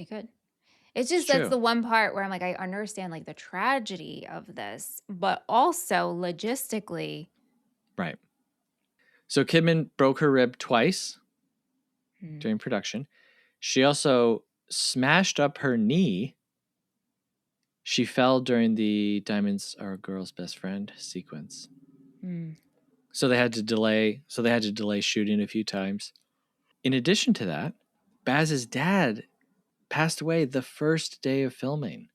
C: It's just that's the one part where I'm like, I understand like the tragedy of this, but also logistically.
B: Right. So Kidman broke her rib twice during production. She also smashed up her knee. She fell during the Diamonds Are a Girl's Best Friend sequence.
C: Mm.
B: So they had to delay shooting a few times. In addition to that, Baz's dad passed away the first day of filming.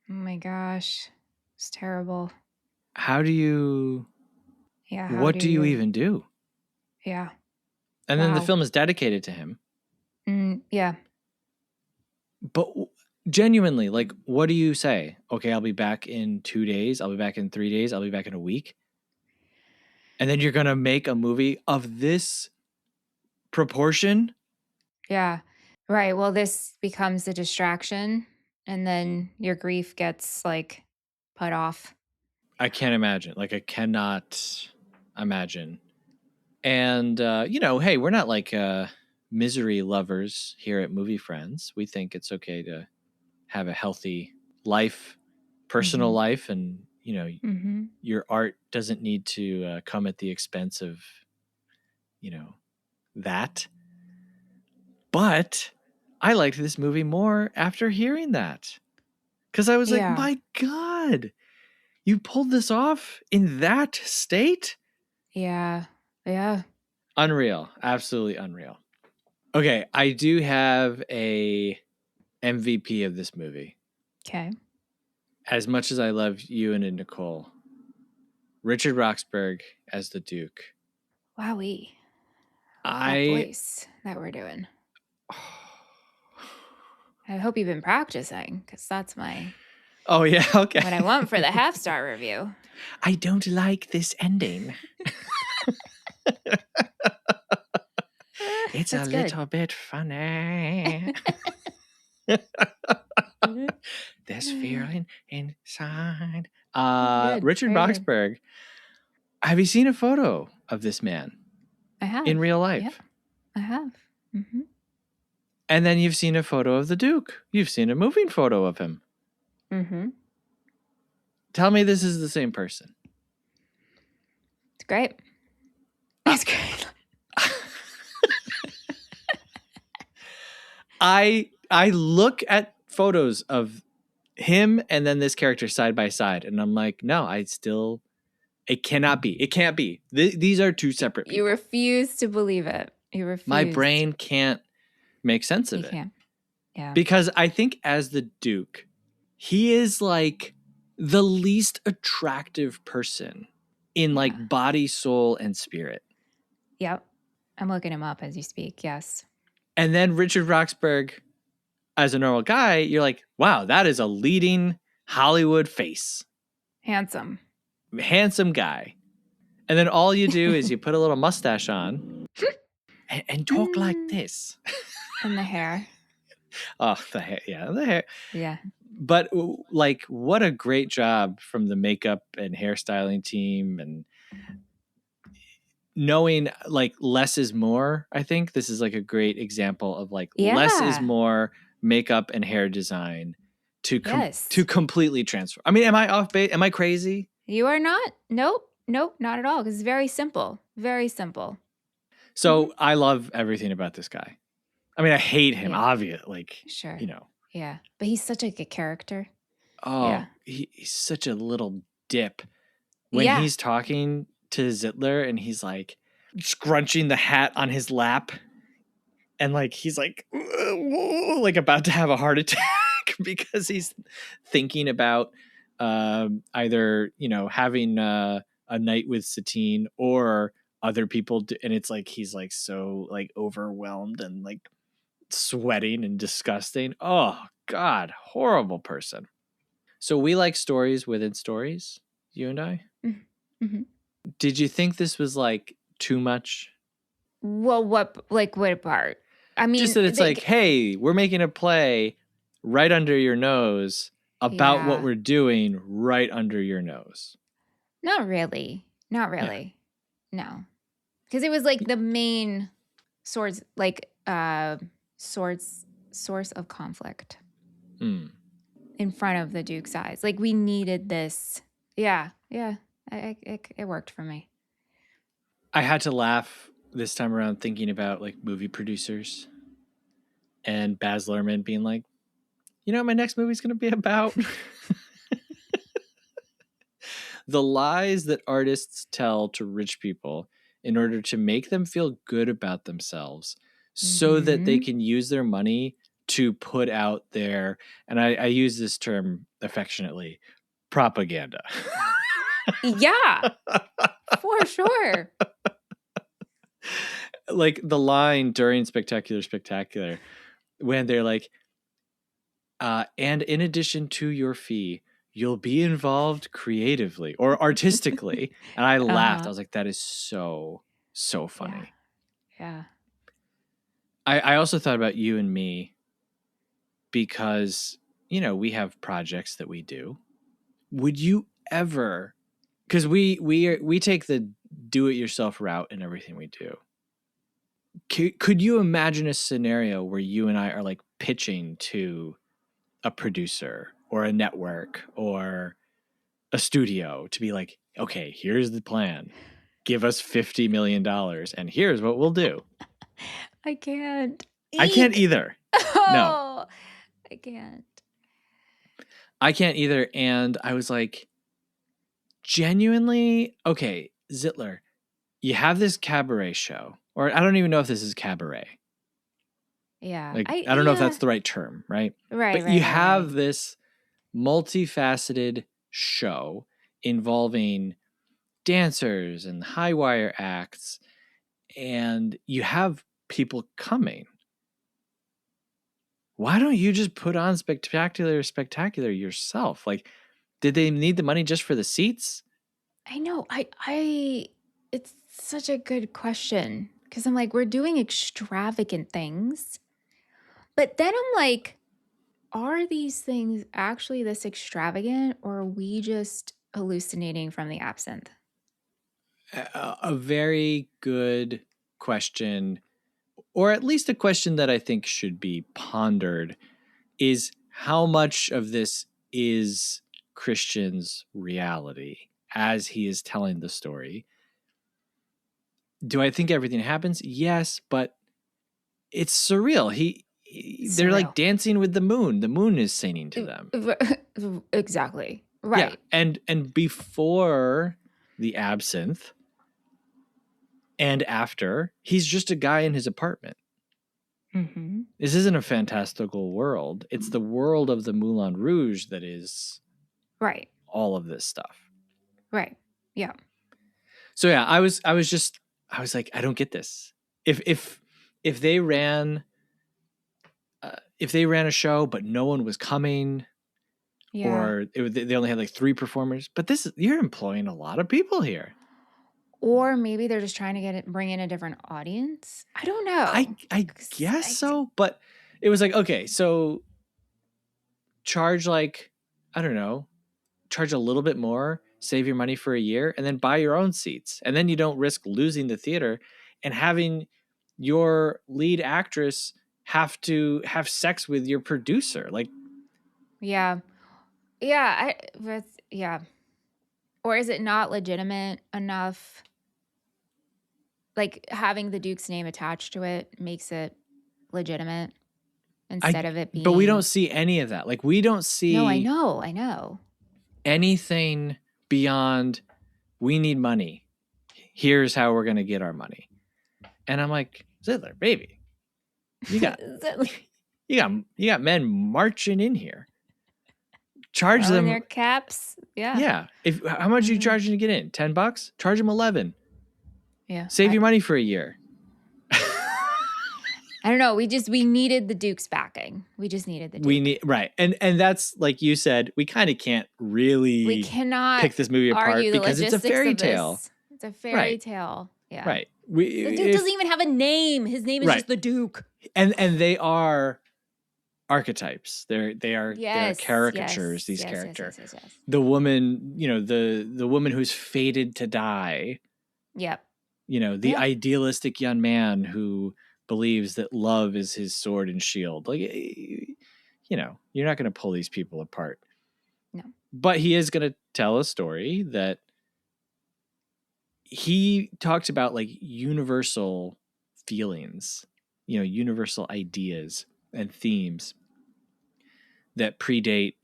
C: Oh my gosh. It's terrible.
B: How do you
C: Yeah.
B: what do you even do?
C: Yeah.
B: And then the
C: Wow.
B: film is dedicated to him.
C: Yeah.
B: But genuinely, like, what do you say? Okay, I'll be back in 2 days. I'll be back in 3 days. I'll be back in a week. And then you're going to make a movie of this proportion?
C: Yeah. Right. Well, this becomes a distraction, and then your grief gets like put off.
B: I can't imagine. Like, I cannot imagine. And, hey, we're not like misery lovers here at Movie Friends. We think it's okay to have a healthy life, personal life, and, your art doesn't need to come at the expense of, that. But I liked this movie more after hearing that. Because I was like, my God, you pulled this off in that state?
C: Yeah. Yeah.
B: Unreal. Absolutely unreal. Okay, I do have a MVP of this movie.
C: Okay.
B: As much as I love Ewan and Nicole, Richard Roxburgh as the Duke.
C: Wowee. That voice that we're doing. I hope you've been practicing, because that's my...
B: Oh, yeah, okay.
C: what I want for the half-star review.
B: I don't like this ending. It's
C: That's
B: a
C: good.
B: little bit funny. There's feeling inside.
C: Good.
B: Richard
C: Very
B: Roxburgh. Have you seen a photo of this man?
C: I have.
B: In real life?
C: Yep, I have. Mm-hmm.
B: And then you've seen a photo of the Duke. You've seen a moving photo of him.
C: Mm-hmm.
B: Tell me this is the same person.
C: It's great. It's great.
B: I look at photos of him and then this character side by side, and I'm like, no, it cannot be. It can't be. These are two separate people.
C: You refuse to believe it. You refuse.
B: My brain can't make sense of it.
C: Can't. Yeah.
B: Because I think as the Duke, he is like the least attractive person in like body, soul, and spirit.
C: Yep. I'm looking him up as you speak. Yes.
B: And then Richard Roxburgh, as a normal guy, you're like, wow, that is a leading Hollywood face.
C: Handsome
B: guy. And then all you do is you put a little mustache on and talk like this.
C: And the hair.
B: Oh, the hair. Yeah, the hair.
C: Yeah.
B: But like, what a great job from the makeup and hairstyling team, and knowing like less is more. I think this is like a great example of like less is more makeup and hair design to completely transform. I mean, am I off base? Am I crazy?
C: You are not. Nope, not at all. Because it's very simple. Very simple.
B: So I love everything about this guy. I mean, I hate him, obviously. Like,
C: sure.
B: Yeah.
C: But he's such a good character.
B: Oh, yeah. He's such a little dip. When he's talking to Zittler and he's like scrunching the hat on his lap, and like he's like about to have a heart attack because he's thinking about either having a night with Satine or other people and it's like he's like so like overwhelmed and like sweating and disgusting. Oh God, horrible person. So we like stories within stories, you and I.
C: Mm-hmm.
B: Did you think this was like too much?
C: Well, what part? I mean,
B: just that it's like, hey, we're making a play right under your nose about what we're doing right under your nose.
C: Not really. No, because it was like the main source of conflict in front of the Duke's eyes. Like we needed this. Yeah. It worked for me.
B: I had to laugh this time around thinking about like movie producers and Baz Luhrmann being like, you know what my next movie's going to be about? the lies that artists tell to rich people in order to make them feel good about themselves so that they can use their money to put out their, and I use this term affectionately, propaganda.
C: Yeah, for sure.
B: Like the line during Spectacular when they're like, and in addition to your fee, you'll be involved creatively or artistically. And I laughed. I was like, that is so funny.
C: Yeah.
B: I also thought about you and me because, you know, we have projects that we do. Would you ever, because we take the do-it-yourself route in everything we do. Could you imagine a scenario where you and I are like pitching to a producer or a network or a studio to be like, okay, here's the plan. Give us $50 million and here's what we'll do.
C: I can't.
B: I can't either.
C: Oh, I can't.
B: I can't either. And I was like, genuinely, okay, Zitler, you have this cabaret show, or I don't even know if this is cabaret.
C: Yeah.
B: Like, I don't know if that's the right term, right?
C: Right.
B: But you have this multifaceted show involving dancers and high wire acts, and you have people coming. Why don't you just put on spectacular yourself? Like, did they need the money just for the seats?
C: I know. It's such a good question because I'm like, we're doing extravagant things. But then I'm like, are these things actually this extravagant or are we just hallucinating from the absinthe?
B: A very good question, or at least a question that I think should be pondered, is how much of this is Christian's reality as he is telling the story? Do I think everything happens? Yes, but it's surreal. They're like dancing with the moon. The moon is singing to them.
C: Exactly. Right.
B: Yeah. And before the absinthe and after, he's just a guy in his apartment.
C: Mm-hmm.
B: This isn't a fantastical world. It's the world of the Moulin Rouge that is
C: right.
B: All of this stuff. Right.
C: Yeah.
B: So yeah, I was like, I don't get this. If they ran a show but no one was coming, or they only had like 3 performers, but you're employing a lot of people here.
C: Or maybe they're just trying to bring in a different audience. I don't know.
B: I guess so, but it was like, okay, so charge like, I don't know, charge a little bit more, save your money for a year, and then buy your own seats. And then you don't risk losing the theater and having your lead actress have to have sex with your producer. Like,
C: yeah. Yeah. Yeah. Or is it not legitimate enough? Like having the Duke's name attached to it makes it legitimate instead of it being.
B: But we don't see any of that. Like, we don't see.
C: No, I know.
B: Anything beyond, we need money. Here's how we're going to get our money. And I'm like, Zitler, baby, you got men marching in here. Charge them
C: their caps.
B: Yeah. How much are you charging to get in? $10? Charge them 11.
C: Yeah.
B: Save your money for a year.
C: I don't know. We needed the Duke's backing. We just needed the Duke.
B: Right. And that's, like you said, we kind of can't really
C: we cannot
B: pick this movie apart because it's a fairy tale.
C: It's a fairy tale. Yeah.
B: Right.
C: The Duke doesn't even have a name. His name is just the Duke.
B: And they are archetypes. They are caricatures, these characters. Yes. The woman, the woman who's fated to die.
C: Yep.
B: The idealistic young man who believes that love is his sword and shield. Like, you're not going to pull these people apart.
C: No.
B: But he is going to tell a story that he talks about, like, universal feelings, universal ideas and themes that predate,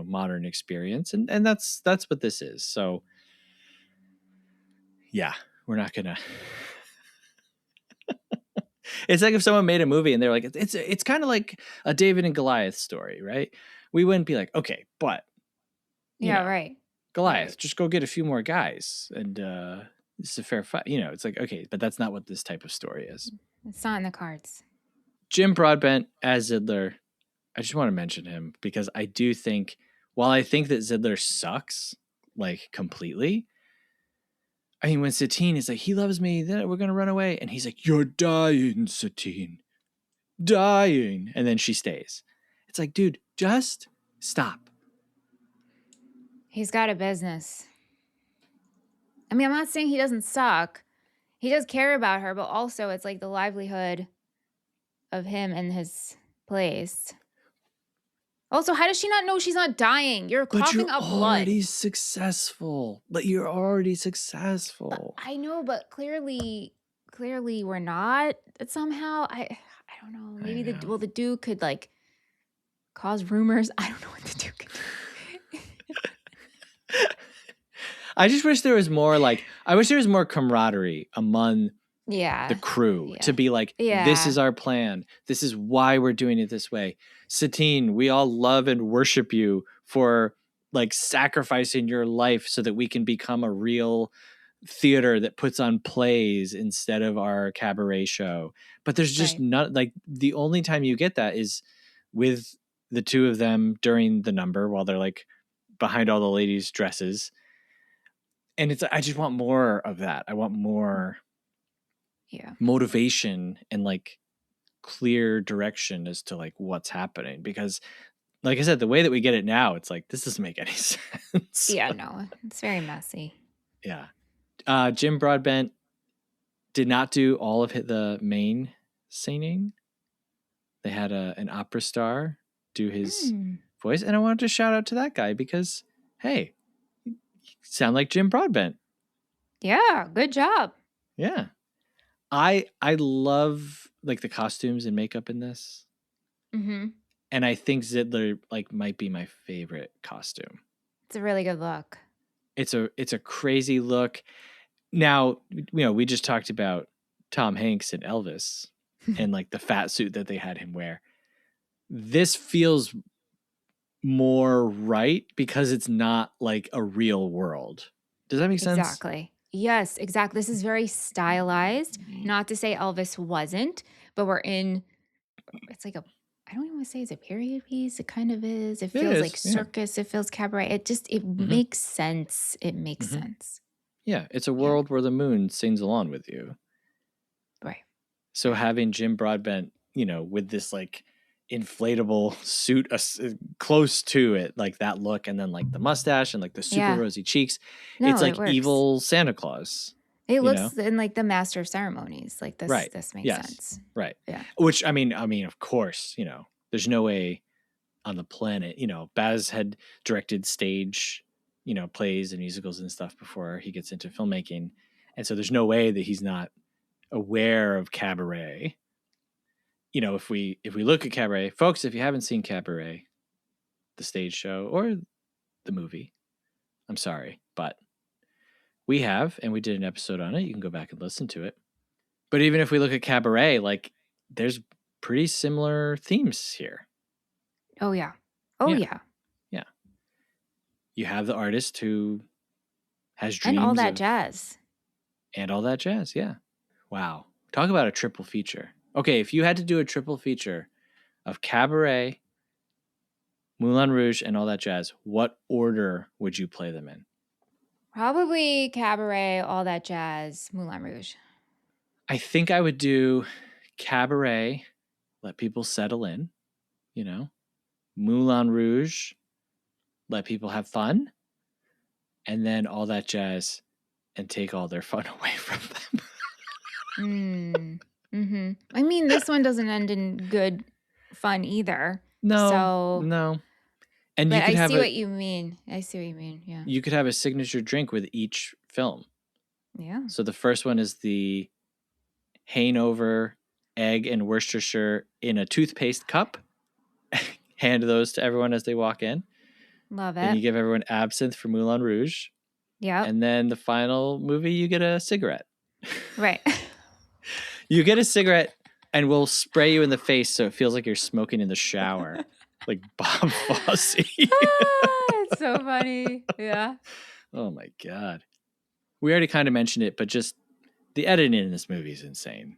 B: modern experience. And that's what this is. So yeah, we're not gonna. It's like if someone made a movie and they're like, it's kind of like a David and Goliath story, right? We wouldn't be like, okay, but
C: Right.
B: Goliath,
C: Right.
B: just go get a few more guys and it's a fair fight. It's like, okay, but that's not what this type of story is.
C: It's not in the cards.
B: Jim Broadbent as Zidler, I just want to mention him because I do think, while I think that Zidler sucks like completely, I mean, when Satine is like, he loves me, then we're gonna run away, and he's like, you're dying, Satine, dying, and then she stays. It's like, dude, just stop.
C: He's got a business. I mean, I'm not saying he doesn't suck. He does care about her, but also it's like the livelihood of him and his place. Also, how does she not know she's not dying? You're coughing up blood.
B: But you're already successful.
C: I know, but clearly we're not. Somehow, I don't know. Maybe the Duke could like cause rumors. I don't know what the Duke could do.
B: I just wish there was more more camaraderie among
C: the
B: crew to be like, this is our plan. This is why we're doing it this way. Satine, we all love and worship you for like sacrificing your life so that we can become a real theater that puts on plays instead of our cabaret show. But there's just not, like, the only time you get that is with the two of them during the number while they're like behind all the ladies' dresses. And I just want more of that. I want more motivation and like clear direction as to like what's happening, because like I said, the way that we get it now, it's like, this doesn't make any sense.
C: No, it's very messy.
B: Jim Broadbent did not do all of the main singing. They had an opera star do his voice, and I wanted to shout out to that guy because, hey, you sound like Jim Broadbent.
C: Yeah, good job.
B: Yeah. I love like the costumes and makeup in this.
C: Mm-hmm.
B: And I think Zidler like might be my favorite costume.
C: It's a really good look.
B: It's a crazy look. Now, we just talked about Tom Hanks and Elvis and like the fat suit that they had him wear. This feels more right because it's not like a real world. Does that make sense?
C: Exactly. Yes, exactly. This is very stylized. Not to say Elvis wasn't, but it's like I don't even want to say it's a period piece. It kind of is. It feels like circus. It feels cabaret. It makes sense. It makes sense.
B: Yeah. It's a world where the moon sings along with you.
C: Right.
B: So having Jim Broadbent, with this like inflatable suit close to it, like that look, and then like the mustache and like the super rosy cheeks, it's like evil Santa Claus.
C: It looks in like the Master of Ceremonies. Like this, this makes sense.
B: Right.
C: Yeah.
B: Which I mean, of course, there's no way on the planet, Baz had directed stage, plays and musicals and stuff before he gets into filmmaking. And so there's no way that he's not aware of cabaret. If we look at Cabaret, folks, if you haven't seen Cabaret, the stage show or the movie, I'm sorry, but we have, and we did an episode on it. You can go back and listen to it. But even if we look at Cabaret, like there's pretty similar themes here.
C: Oh yeah. Yeah.
B: You have the artist who has dreams
C: and all that jazz.
B: And all that jazz, yeah. Wow. Talk about a triple feature. Okay, if you had to do a triple feature of Cabaret, Moulin Rouge, and all that jazz, what order would you play them in?
C: Probably Cabaret, all that jazz, Moulin Rouge.
B: I think I would do Cabaret, let people settle in, Moulin Rouge, let people have fun, and then all that jazz and take all their fun away from them.
C: I mean, this one doesn't end in good fun either.
B: No. And
C: but I see what you mean. Yeah.
B: You could have a signature drink with each film.
C: Yeah.
B: So the first one is the Hainover egg and Worcestershire in a toothpaste cup. Hand those to everyone as they walk in.
C: Love
B: Then you
C: it.
B: give everyone absinthe for Moulin Rouge.
C: Yep.
B: And then the final movie, you get a cigarette.
C: Right.
B: You get a cigarette and we'll spray you in the face so it feels like you're smoking in the shower. Like Bob Fosse.
C: It's so funny. Yeah.
B: Oh my God. We already kind of mentioned it, but just the editing in this movie is insane.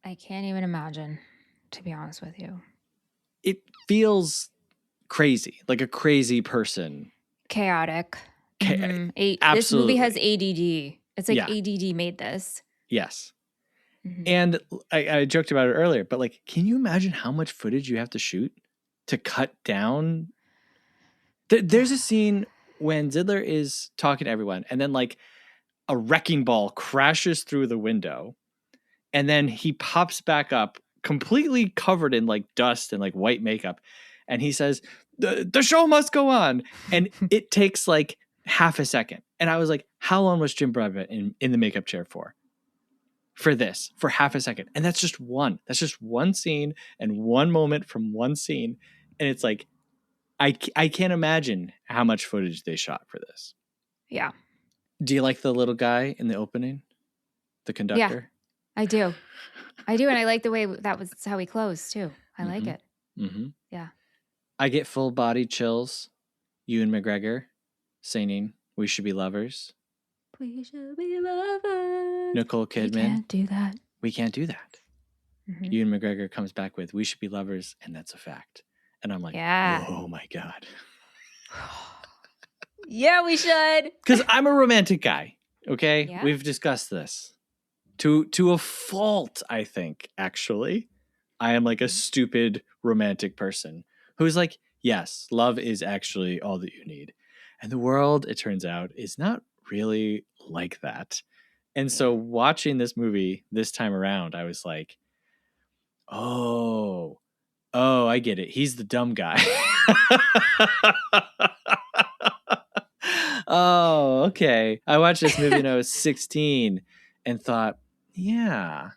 C: I can't even imagine, to be honest with you.
B: It feels crazy, like a crazy person.
C: Chaotic. This
B: Absolutely.
C: movie has ADD. It's like
B: Yeah.
C: ADD made this.
B: Yes. And I joked about it earlier, but like, can you imagine how much footage you have to shoot to cut down? There's a scene when Zidler is talking to everyone, and then like a wrecking ball crashes through the window, and then he pops back up completely covered in like dust and like white makeup, and he says, the show must go on. And it takes like half a second. And I was like, how long was Jim Broadbent in the makeup chair for this, for half a second? And that's just one scene and one moment from one scene. And it's like, I can't imagine how much footage they shot for this.
C: Yeah.
B: Do you like the little guy in the opening? The conductor?
C: Yeah, I do. And I like the way that was how he closed too. I like it.
B: Mm-hmm.
C: Yeah.
B: I get full body chills. Ewan McGregor singing "We Should Be Lovers."
C: We should be lovers.
B: Nicole Kidman.
C: We can't do that.
B: We can't do that. Ewan McGregor comes back with "We Should Be Lovers," and that's a fact. And I'm like, oh my God.
C: Yeah, we should.
B: Because I'm a romantic guy. Okay,
C: Yeah.
B: We've discussed this to a fault. I think actually, I am like a stupid romantic person who's like, yes, love is actually all that you need, and the world, it turns out, is not really like that. And so watching this movie this time around, I was like, oh, I get it. He's the dumb guy. Oh, okay. I watched this movie when I was 16 and thought, yeah,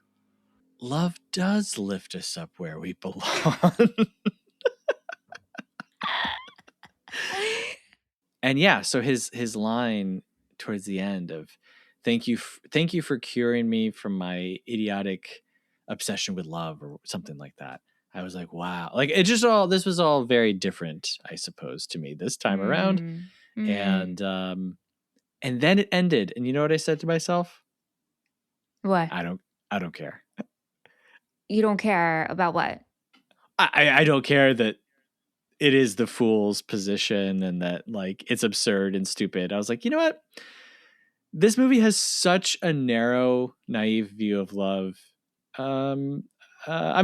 B: love does lift us up where we belong. And yeah, so his line towards the end of thank you for curing me from my idiotic obsession with love or something like that. I was like, wow. Like this was all very different, I suppose, to me this time around. And then it ended. And you know what I said to myself?
C: What?
B: I don't care.
C: You don't care about what?
B: I don't care that it is the fool's position and that like it's absurd and stupid. I was like, you know what? This movie has such a narrow, naive view of love. I'm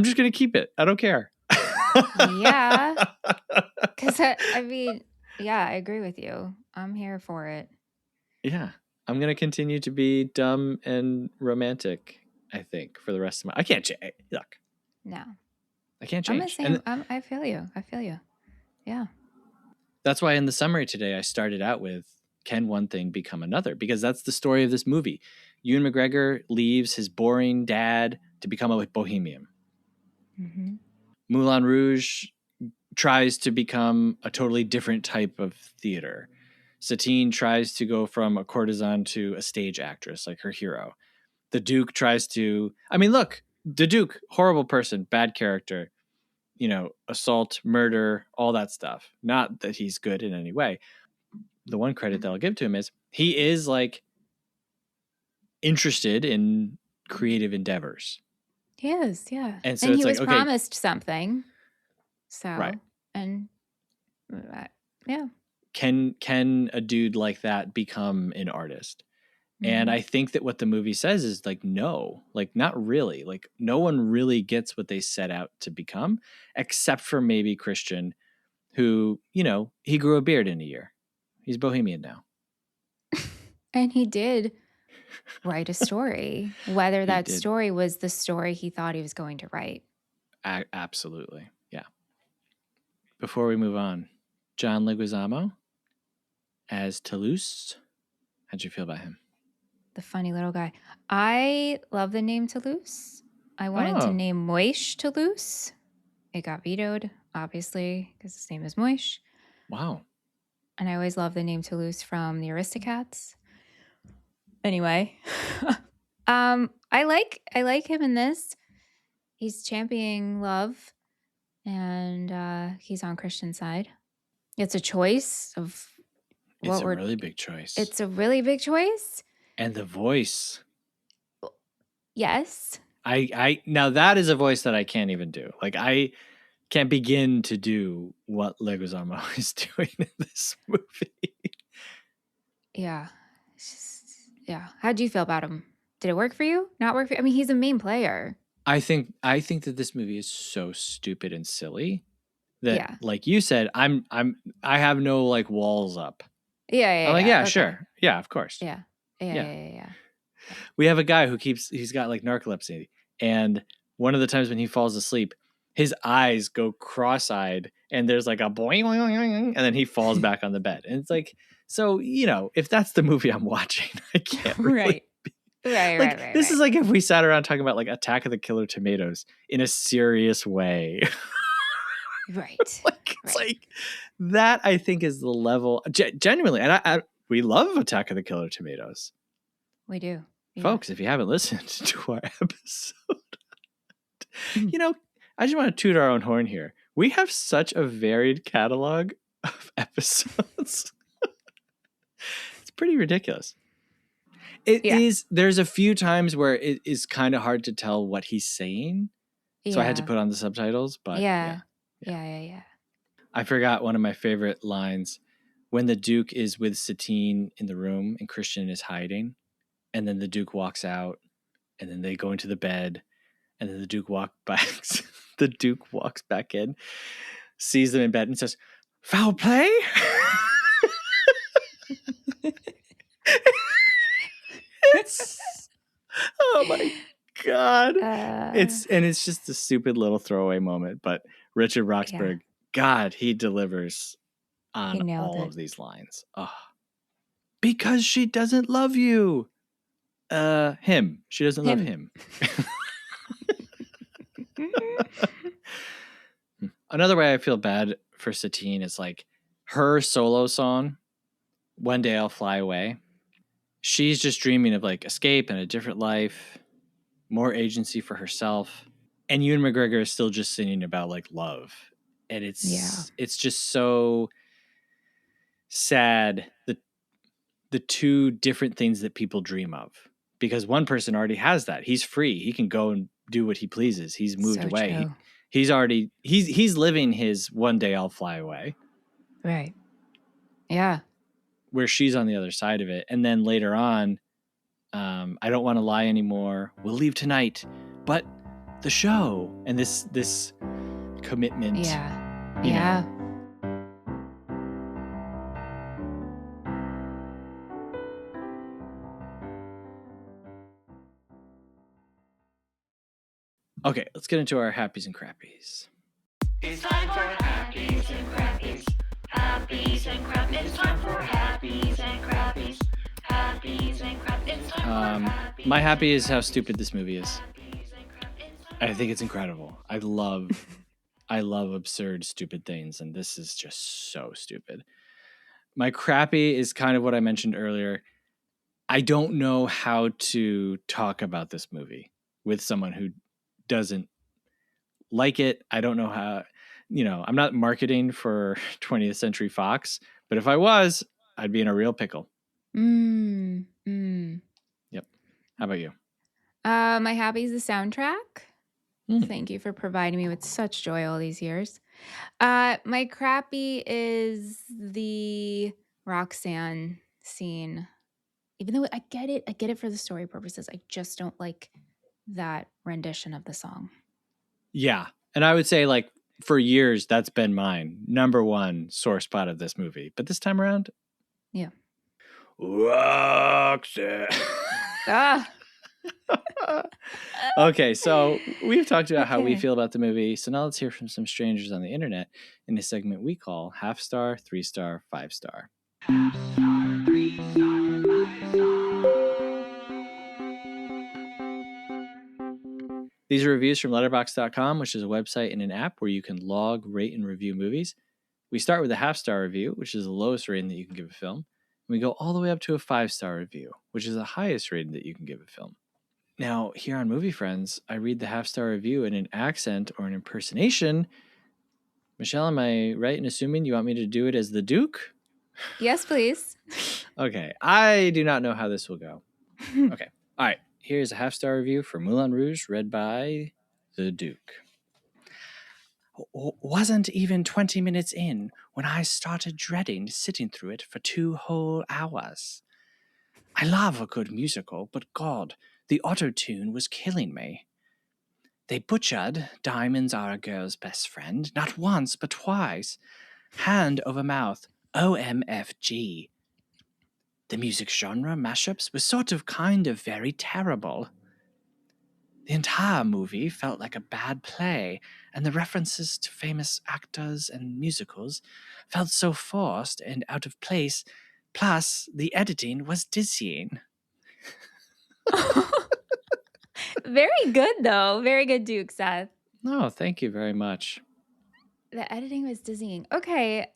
B: just gonna keep it. I don't care.
C: Yeah, because I mean, yeah, I agree with you. I'm here for it.
B: Yeah, I'm gonna continue to be dumb and romantic. I think for the rest of my, I can't change. Look,
C: no,
B: I can't
C: I'm the
B: change.
C: same. I feel you. Yeah.
B: That's why in the summary today, I started out with, can one thing become another? Because that's the story of this movie. Ewan McGregor leaves his boring dad to become a bohemian.
C: Mm-hmm.
B: Moulin Rouge tries to become a totally different type of theater. Satine tries to go from a courtesan to a stage actress, like her hero. The Duke tries to, look, the Duke, horrible person, bad character, assault, murder, all that stuff. Not that he's good in any way. The one credit that I'll give to him is he is like interested in creative endeavors.
C: He is, yeah.
B: And so
C: he was promised something. So,
B: right.
C: And yeah.
B: Can a dude like that become an artist? Mm-hmm. And I think that what the movie says is like, no, like not really. Like no one really gets what they set out to become, except for maybe Christian, who, he grew a beard in a year. He's bohemian now.
C: And he did write a story, whether that story was the story he thought he was going to write.
B: Absolutely. Yeah. Before we move on, John Leguizamo as Toulouse. How'd you feel about him?
C: The funny little guy. I love the name Toulouse. I wanted to name Moish Toulouse. It got vetoed, obviously, because his name is Moish.
B: Wow.
C: And I always love the name Toulouse from the Aristocats. Anyway, I like him in this. He's championing love, and he's on Christian's side. It's a choice of
B: It's a really big choice.
C: It's a really big choice.
B: And the voice.
C: Yes.
B: I now that is a voice that I can't even do. Like I can't begin to do what Leguizamo is doing in this movie.
C: Yeah. Yeah. How do you feel about him? Did it work for you? Not work for you? I mean, he's a main player.
B: I think that this movie is so stupid and silly that, like you said, I have no like walls up.
C: Yeah.
B: I'm like, yeah,
C: okay.
B: sure. Yeah, of course.
C: Yeah.
B: We have a guy who he's got like narcolepsy. And one of the times when he falls asleep, his eyes go cross-eyed and there's like a boing, boing, boing, boing, and then he falls back on the bed. And it's like, so, if that's the movie I'm watching, I can't really
C: Right.
B: This is like if we sat around talking about like Attack of the Killer Tomatoes in a serious way.
C: Right.
B: It's like that, I think, is the level genuinely. And we love Attack of the Killer Tomatoes.
C: We do.
B: Yeah. Folks, if you haven't listened to our episode, I just want to toot our own horn here. We have such a varied catalog of episodes. It's pretty ridiculous. It is. There's a few times where it is kind of hard to tell what he's saying. So I had to put on the subtitles, but
C: yeah.
B: I forgot one of my favorite lines when the Duke is with Satine in the room and Christian is hiding, and then the Duke walks out, and then they go into the bed, and then the Duke walks back in, sees them in bed, and says, "Foul play." Oh my God. It's just a stupid little throwaway moment, but Richard Roxburgh, God, he delivers on all of these lines. Oh. Because she doesn't love you. Him. She doesn't love him. Another way I feel bad for Satine is like her solo song, One Day I'll Fly Away. She's just dreaming of like escape and a different life, more agency for herself. And Ewan McGregor is still just singing about like love. And it's just so sad that the two different things that people dream of, because one person already has that. He's free. He can go and do what he pleases. He's moved away. He's living his One Day I'll Fly Away.
C: Right. Yeah.
B: Where she's on the other side of it. And then later on, I don't want to lie anymore. We'll leave tonight. But the show and this commitment.
C: Yeah.
B: Okay, let's get into our happies and crappies.
A: It's time for happies and crappies. Happies and crappies. It's time for happies and crappies. Happies and crappies.
B: My happy is how stupid this movie is. I think it's incredible. I love absurd, stupid things, and this is just so stupid. My crappy is kind of what I mentioned earlier. I don't know how to talk about this movie with someone who doesn't like it. I don't know how, I'm not marketing for 20th Century Fox, but if I was, I'd be in a real pickle. Yep. How about you?
C: My happy is the soundtrack. Thank you for providing me with such joy all these years. My crappy is the Roxanne scene. Even though I get it for the story purposes, I just don't like that rendition of the song.
B: Yeah. And I would say, like, for years, that's been mine. Number one sore spot of this movie. But this time around?
C: Yeah.
B: Roxanne. Okay, so we've talked about how we feel about the movie. So now let's hear from some strangers on the internet in a segment we call Half Star, 3-Star, 5-Star. Half Star, 3-Star, 5-Star. These are reviews from letterboxd.com, which is a website and an app where you can log, rate, and review movies. We start with a half-star review, which is the lowest rating that you can give a film. And we go all the way up to a 5-star review, which is the highest rating that you can give a film. Now, here on Movie Friends, I read the half-star review in an accent or an impersonation. Michelle, am I right in assuming you want me to do it as the Duke?
C: Yes, please.
B: Okay, I do not know how this will go. Okay, all right. Here's a half-star review for Moulin Rouge, read by the Duke. Wasn't even 20 minutes in when I started dreading sitting through it for 2 whole hours. I love a good musical, but God, the auto-tune was killing me. They butchered Diamonds Are a Girl's Best Friend, not once, but twice. Hand over mouth, OMFG. The music genre mashups were sort of kind of very terrible. The entire movie felt like a bad play, and the references to famous actors and musicals felt so forced and out of place, plus the editing was dizzying.
C: Very good, though. Very good, Duke, Seth.
B: No, thank you very much.
C: The editing was dizzying. Okay,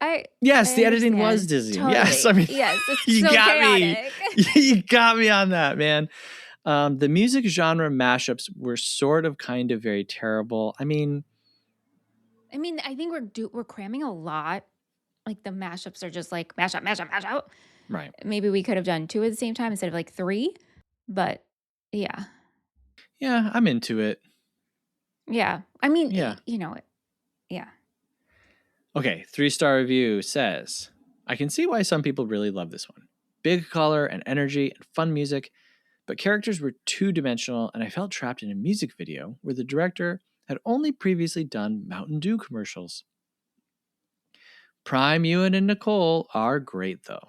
B: Yes,
C: I
B: the editing
C: understand.
B: was dizzying.
C: Totally.
B: Yes, I mean,
C: yes, it's
B: you
C: so
B: got
C: chaotic.
B: me. You got me on that, man. The music genre mashups were sort of kind of very terrible. I mean,
C: I think we're cramming a lot. Like the mashups are just like mash up.
B: right.
C: Maybe we could have done 2 at the same time instead of like 3. But yeah.
B: Yeah, I'm into it.
C: Yeah. I mean,
B: Yeah.
C: Yeah.
B: Okay, 3-star review says, I can see why some people really love this one. Big color and energy and fun music, but characters were two-dimensional and I felt trapped in a music video where the director had only previously done Mountain Dew commercials. Prime, Ewan, and Nicole are great, though.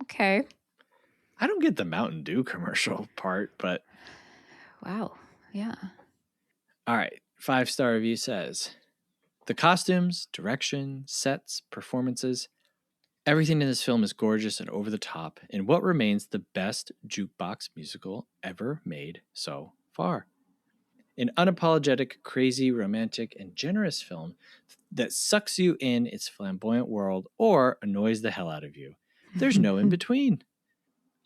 C: Okay.
B: I don't get the Mountain Dew commercial part, but...
C: Wow. Yeah.
B: All right, 5-star review says, the costumes, direction, sets, performances, everything in this film is gorgeous and over the top in what remains the best jukebox musical ever made so far. An unapologetic, crazy, romantic, and generous film that sucks you in its flamboyant world or annoys the hell out of you. There's no in between.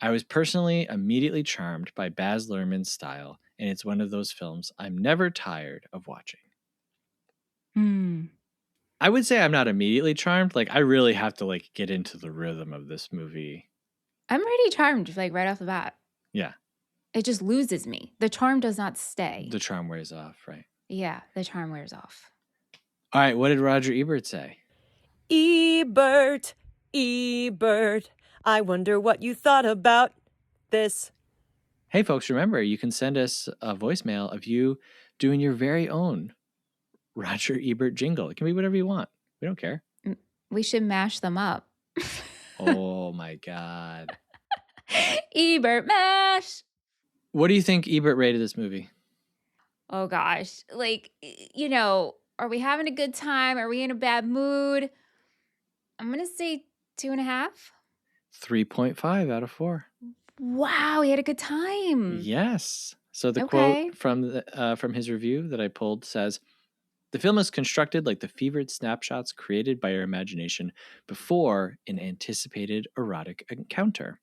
B: I was personally immediately charmed by Baz Luhrmann's style, and it's one of those films I'm never tired of watching. I would say I'm not immediately charmed. Like, I really have to get into the rhythm of this movie.
C: I'm already charmed, right off the bat.
B: Yeah.
C: It just loses me. The charm does not stay.
B: The charm wears off, right?
C: Yeah, the charm wears off.
B: All right, what did Roger Ebert say?
D: Ebert, I wonder what you thought about this.
B: Hey, folks, remember, you can send us a voicemail of you doing your very own Roger Ebert jingle. It can be whatever you want. We don't care.
C: We should mash them up.
B: Oh, my God.
C: Ebert mash.
B: What do you think Ebert rated this movie?
C: Oh, gosh. Are we having a good time? Are we in a bad mood? I'm going to say 2.5.
B: 3.5 out of 4.
C: Wow, we had a good time.
B: Yes. So the quote from his review that I pulled says, the film is constructed like the fevered snapshots created by your imagination before an anticipated erotic encounter.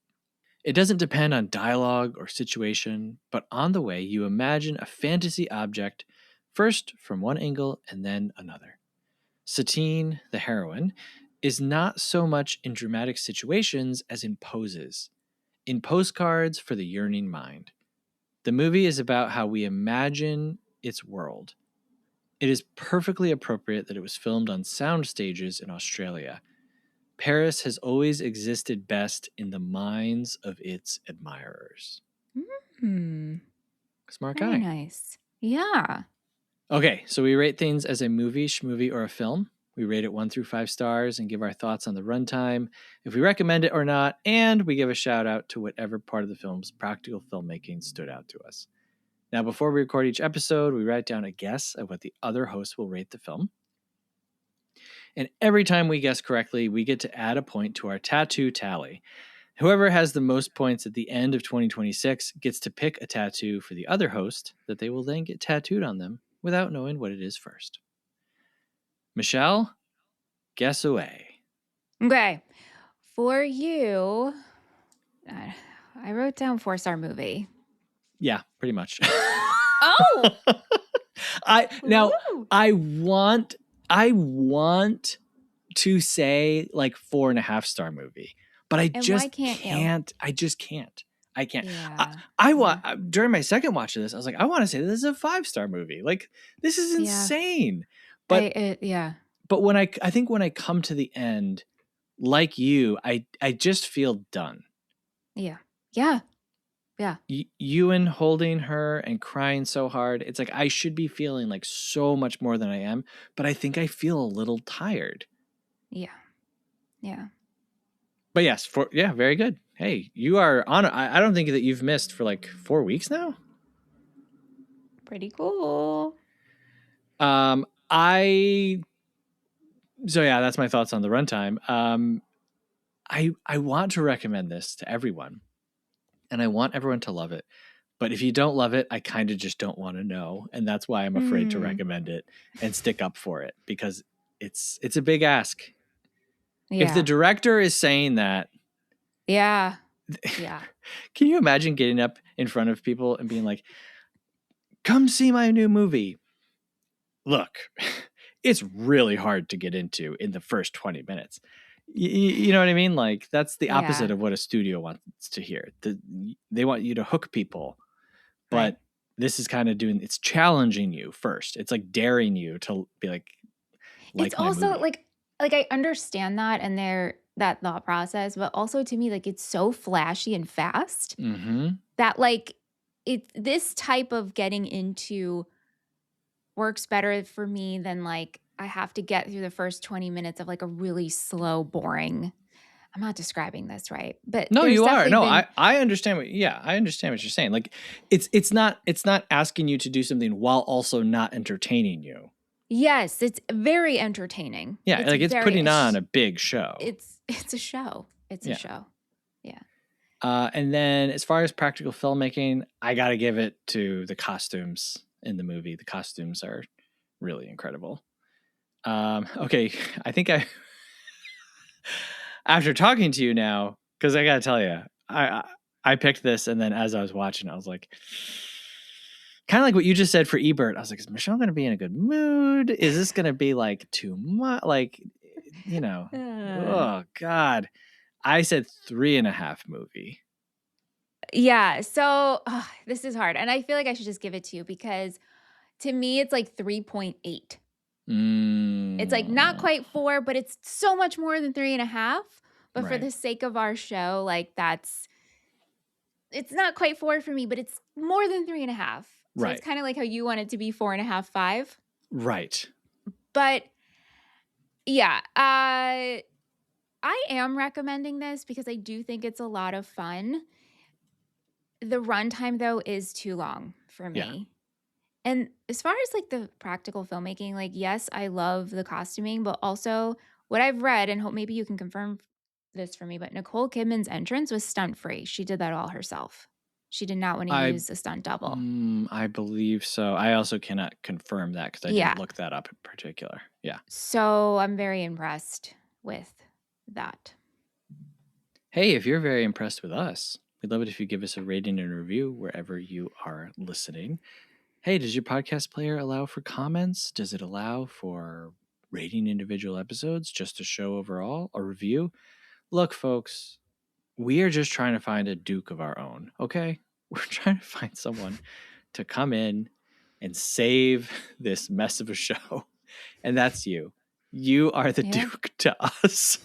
B: It doesn't depend on dialogue or situation, but on the way you imagine a fantasy object first from one angle and then another. Satine, the heroine, is not so much in dramatic situations as in poses, in postcards for the yearning mind. The movie is about how we imagine its world. It is perfectly appropriate that it was filmed on sound stages in Australia. Paris has always existed best in the minds of its admirers. Smart guy.
C: Very nice. Yeah.
B: Okay, so we rate things as a movie, schmovie, or a film. We rate it 1 through 5 stars and give our thoughts on the runtime, if we recommend it or not, and we give a shout out to whatever part of the film's practical filmmaking stood out to us. Now, before we record each episode, we write down a guess of what the other host will rate the film. And every time we guess correctly, we get to add a point to our tattoo tally. Whoever has the most points at the end of 2026 gets to pick a tattoo for the other host that they will then get tattooed on them without knowing what it is first. Michelle, guess away.
C: Okay. For you, I wrote down 4-star movie.
B: Yeah, pretty much.
C: Oh!
B: Now
C: Woo!
B: I want to say like 4.5-star movie, but I
C: And
B: just
C: why can't you?
B: can't. I just can't. I can't.
C: Yeah.
B: I want during my second watch of this, I was like, I want to say this is a 5-star movie. Like this is insane. But But when I think when I come to the end, like you, I just feel done.
C: Yeah. Yeah. Yeah.
B: Ewan holding her and crying so hard. It's like I should be feeling like so much more than I am, but I think I feel a little tired.
C: Yeah. Yeah.
B: But yes, very good. Hey, you are on. I don't think that you've missed for like 4 weeks now.
C: Pretty cool.
B: So yeah, that's my thoughts on the runtime. I want to recommend this to everyone, and I want everyone to love it. But if you don't love it, I kind of just don't want to know, and that's why I'm afraid to recommend it and stick up for it, because it's a big ask.
C: Yeah.
B: If the director is saying that,
C: yeah.
B: Can you imagine getting up in front of people and being like, "Come see my new movie. Look, it's really hard to get into in the first 20 minutes." You know what I mean? Like that's the opposite of what a studio wants to hear. They want you to hook people, but this is kind of it's challenging you first. It's like daring you to be like
C: it's also movie. like I understand that and that thought process, but also to me, like it's so flashy and fast that like this type of getting into works better for me than like I have to get through the first 20 minutes of like a really slow, boring. I'm not describing this right, but
B: no, you are. No, I understand I understand what you're saying. Like it's not asking you to do something while also not entertaining you.
C: Yes, it's very entertaining.
B: Yeah, it's putting on a big show.
C: It's a show. It's a show. Yeah.
B: And then as far as practical filmmaking, I got to give it to the costumes in the movie. The costumes are really incredible. Okay, I think after talking to you now, because I got to tell you, I picked this, and then as I was watching, I was like, kind of like what you just said for Ebert. I was like, is Michelle going to be in a good mood? Is this going to be like too much? Like, you know, oh God. I said 3.5 movie.
C: Yeah. So this is hard. And I feel like I should just give it to you because to me, it's like 3.8. It's like not quite 4, but it's so much more than 3.5. But for the sake of our show, like it's not quite 4 for me, but it's more than 3.5. So it's kind of like how you want it to be 4.5, 5.
B: Right.
C: But yeah, I am recommending this because I do think it's a lot of fun. The runtime though is too long for me. Yeah. And as far as like the practical filmmaking, like yes, I love the costuming, but also what I've read, and hope maybe you can confirm this for me, but Nicole Kidman's entrance was stunt free. She did that all herself. She did not want to use a stunt double.
B: I believe so. I also cannot confirm that because I didn't look that up in particular. Yeah.
C: So I'm very impressed with that.
B: Hey, if you're very impressed with us, we'd love it if you give us a rating and review wherever you are listening. Hey, does your podcast player allow for comments? Does it allow for rating individual episodes, just a show overall, a review? Look, folks, we are just trying to find a Duke of our own, okay? We're trying to find someone to come in and save this mess of a show. And that's you. You are the Duke to us.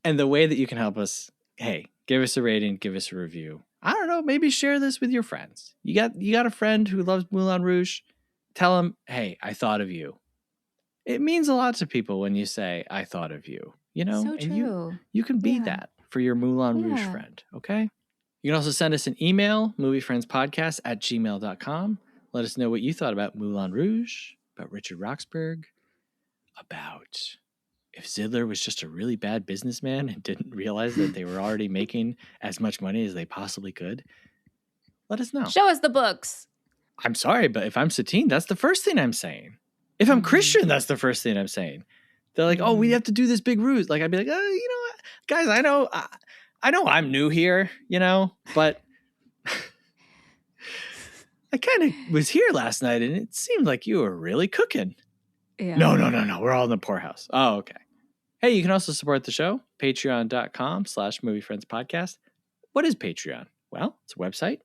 B: And the way that you can help us, hey, give us a rating, give us a review. I don't know, maybe share this with your friends. You got a friend who loves Moulin Rouge? Tell them, hey, I thought of you. It means a lot to people when you say, I thought of you, you know?
C: So true.
B: And you can be that for your Moulin Rouge friend, okay? You can also send us an email, moviefriendspodcast@gmail.com. Let us know what you thought about Moulin Rouge, about Richard Roxburgh, about if Zidler was just a really bad businessman and didn't realize that they were already making as much money as they possibly could. Let us know.
C: Show us the books.
B: I'm sorry, but if I'm Satine, that's the first thing I'm saying. If I'm Christian, that's the first thing I'm saying. They're like, oh, we have to do this big ruse. Like, I'd be like, you know what? Guys, I know I'm new here, you know, but I kind of was here last night and it seemed like you were really cooking.
C: Yeah.
B: No. We're all in the poorhouse. Oh, okay. Hey, you can also support the show, patreon.com/moviefriendspodcast. What is Patreon? Well, it's a website.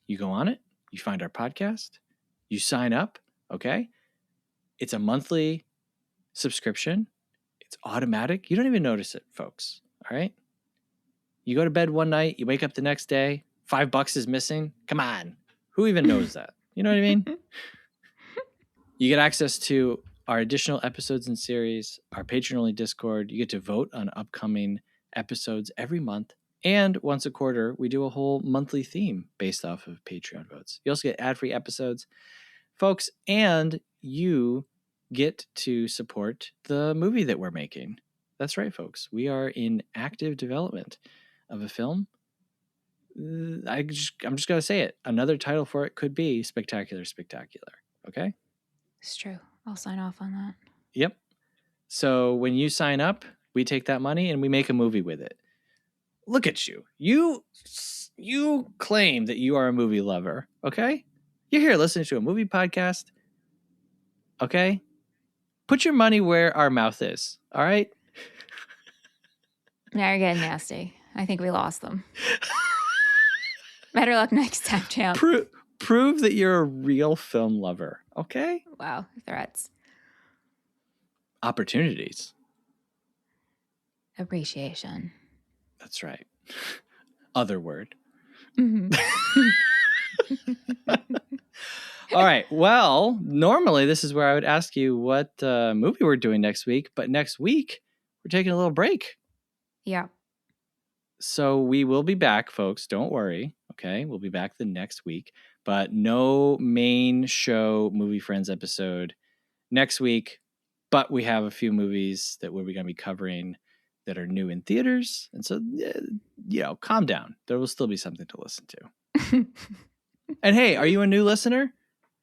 B: You go on it, you find our podcast, you sign up, okay? It's a monthly subscription. It's automatic. You don't even notice it, folks, all right? You go to bed one night, you wake up the next day, $5 is missing. Come on. Who even knows that? You know what I mean? You get access to our additional episodes and series, our patron-only Discord. You get to vote on upcoming episodes every month. And once a quarter, we do a whole monthly theme based off of Patreon votes. You also get ad-free episodes, folks, and you get to support the movie that we're making. That's right, folks. We are in active development of a film. I'm just going to say it. Another title for it could be Spectacular. Okay?
C: It's true. I'll sign off on that.
B: Yep. So when you sign up, we take that money and we make a movie with it. Look at you. You claim that you are a movie lover, okay? You're here listening to a movie podcast, okay? Put your money where our mouth is, all right?
C: Now you're getting nasty. I think we lost them. Better luck next time, champ.
B: Prove that you're a real film lover, okay?
C: Wow, threats.
B: Opportunities.
C: Appreciation.
B: That's right. Other word.
C: Mm-hmm.
B: All right. Well, normally this is where I would ask you what movie we're doing next week. But next week, we're taking a little break.
C: Yeah.
B: So we will be back, folks. Don't worry. Okay. We'll be back the next week. But no main show Movie Friends episode next week. But we have a few movies that we're going to be covering that are new in theaters. And so, calm down. There will still be something to listen to. And hey, are you a new listener?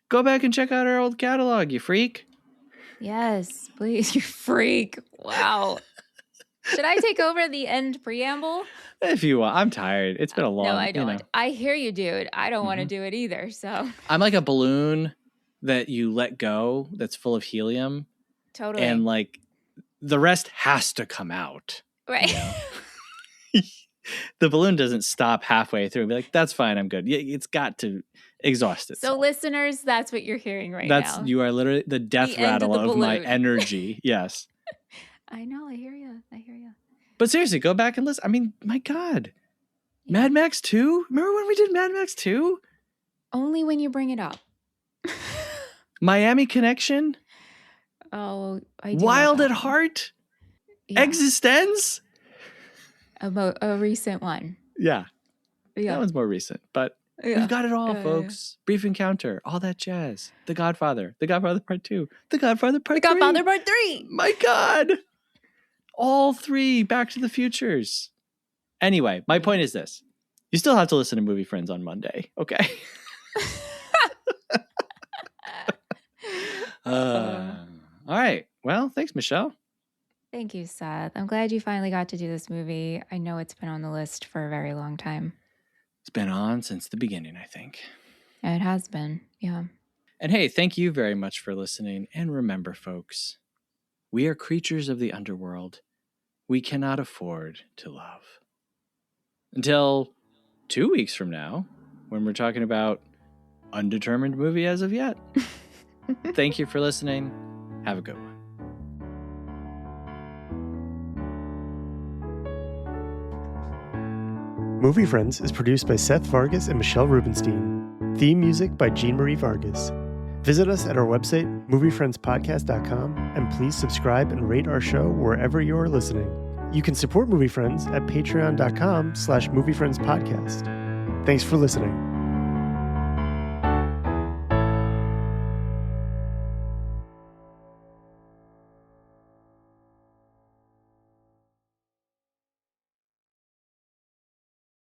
B: Go back and check out our old catalog, you freak.
C: Yes, please, you freak. Wow. Should I take over the end preamble?
B: If you want. I'm tired. It's been a long.
C: No, I don't.
B: You know.
C: I hear you, dude. I don't want to do it either. So
B: I'm like a balloon that you let go that's full of helium.
C: Totally.
B: And like the rest has to come out.
C: Right.
B: You know? The balloon doesn't stop halfway through and be like, that's fine, I'm good. It's got to exhaust itself.
C: So listeners, that's what you're hearing now.
B: You are literally the death rattle of my energy. Yes.
C: I know. I hear you.
B: But seriously, go back and listen. I mean, my God. Yeah. Mad Max 2? Remember when we did Mad Max 2?
C: Only when you bring it up.
B: Miami Connection?
C: Oh, I do.
B: Wild at Heart? Yeah. Existence?
C: A recent one.
B: Yeah. That one's more recent, but we've got it all, folks. Brief Encounter, all that jazz. The Godfather Part 2, The Godfather Part 3.
C: The Godfather Part 3.
B: My God. All three Back to the Futures. Anyway, my point is this. You still have to listen to Movie Friends on Monday, okay? All right. Well, thanks, Michelle.
C: Thank you, Seth. I'm glad you finally got to do this movie. I know it's been on the list for a very long time.
B: It's been on since the beginning, I think.
C: It has been, yeah.
B: And hey, thank you very much for listening. And remember, folks, we are creatures of the underworld. We cannot afford to love. Until 2 weeks from now, when we're talking about undetermined movie as of yet. Thank you for listening. Have a good one.
E: Movie Friends is produced by Seth Vargas and Michelle Rubenstein. Theme music by Jean-Marie Vargas. Visit us at our website, moviefriendspodcast.com, and please subscribe and rate our show wherever you are listening. You can support Movie Friends at patreon.com/moviefriendspodcast. Thanks for listening.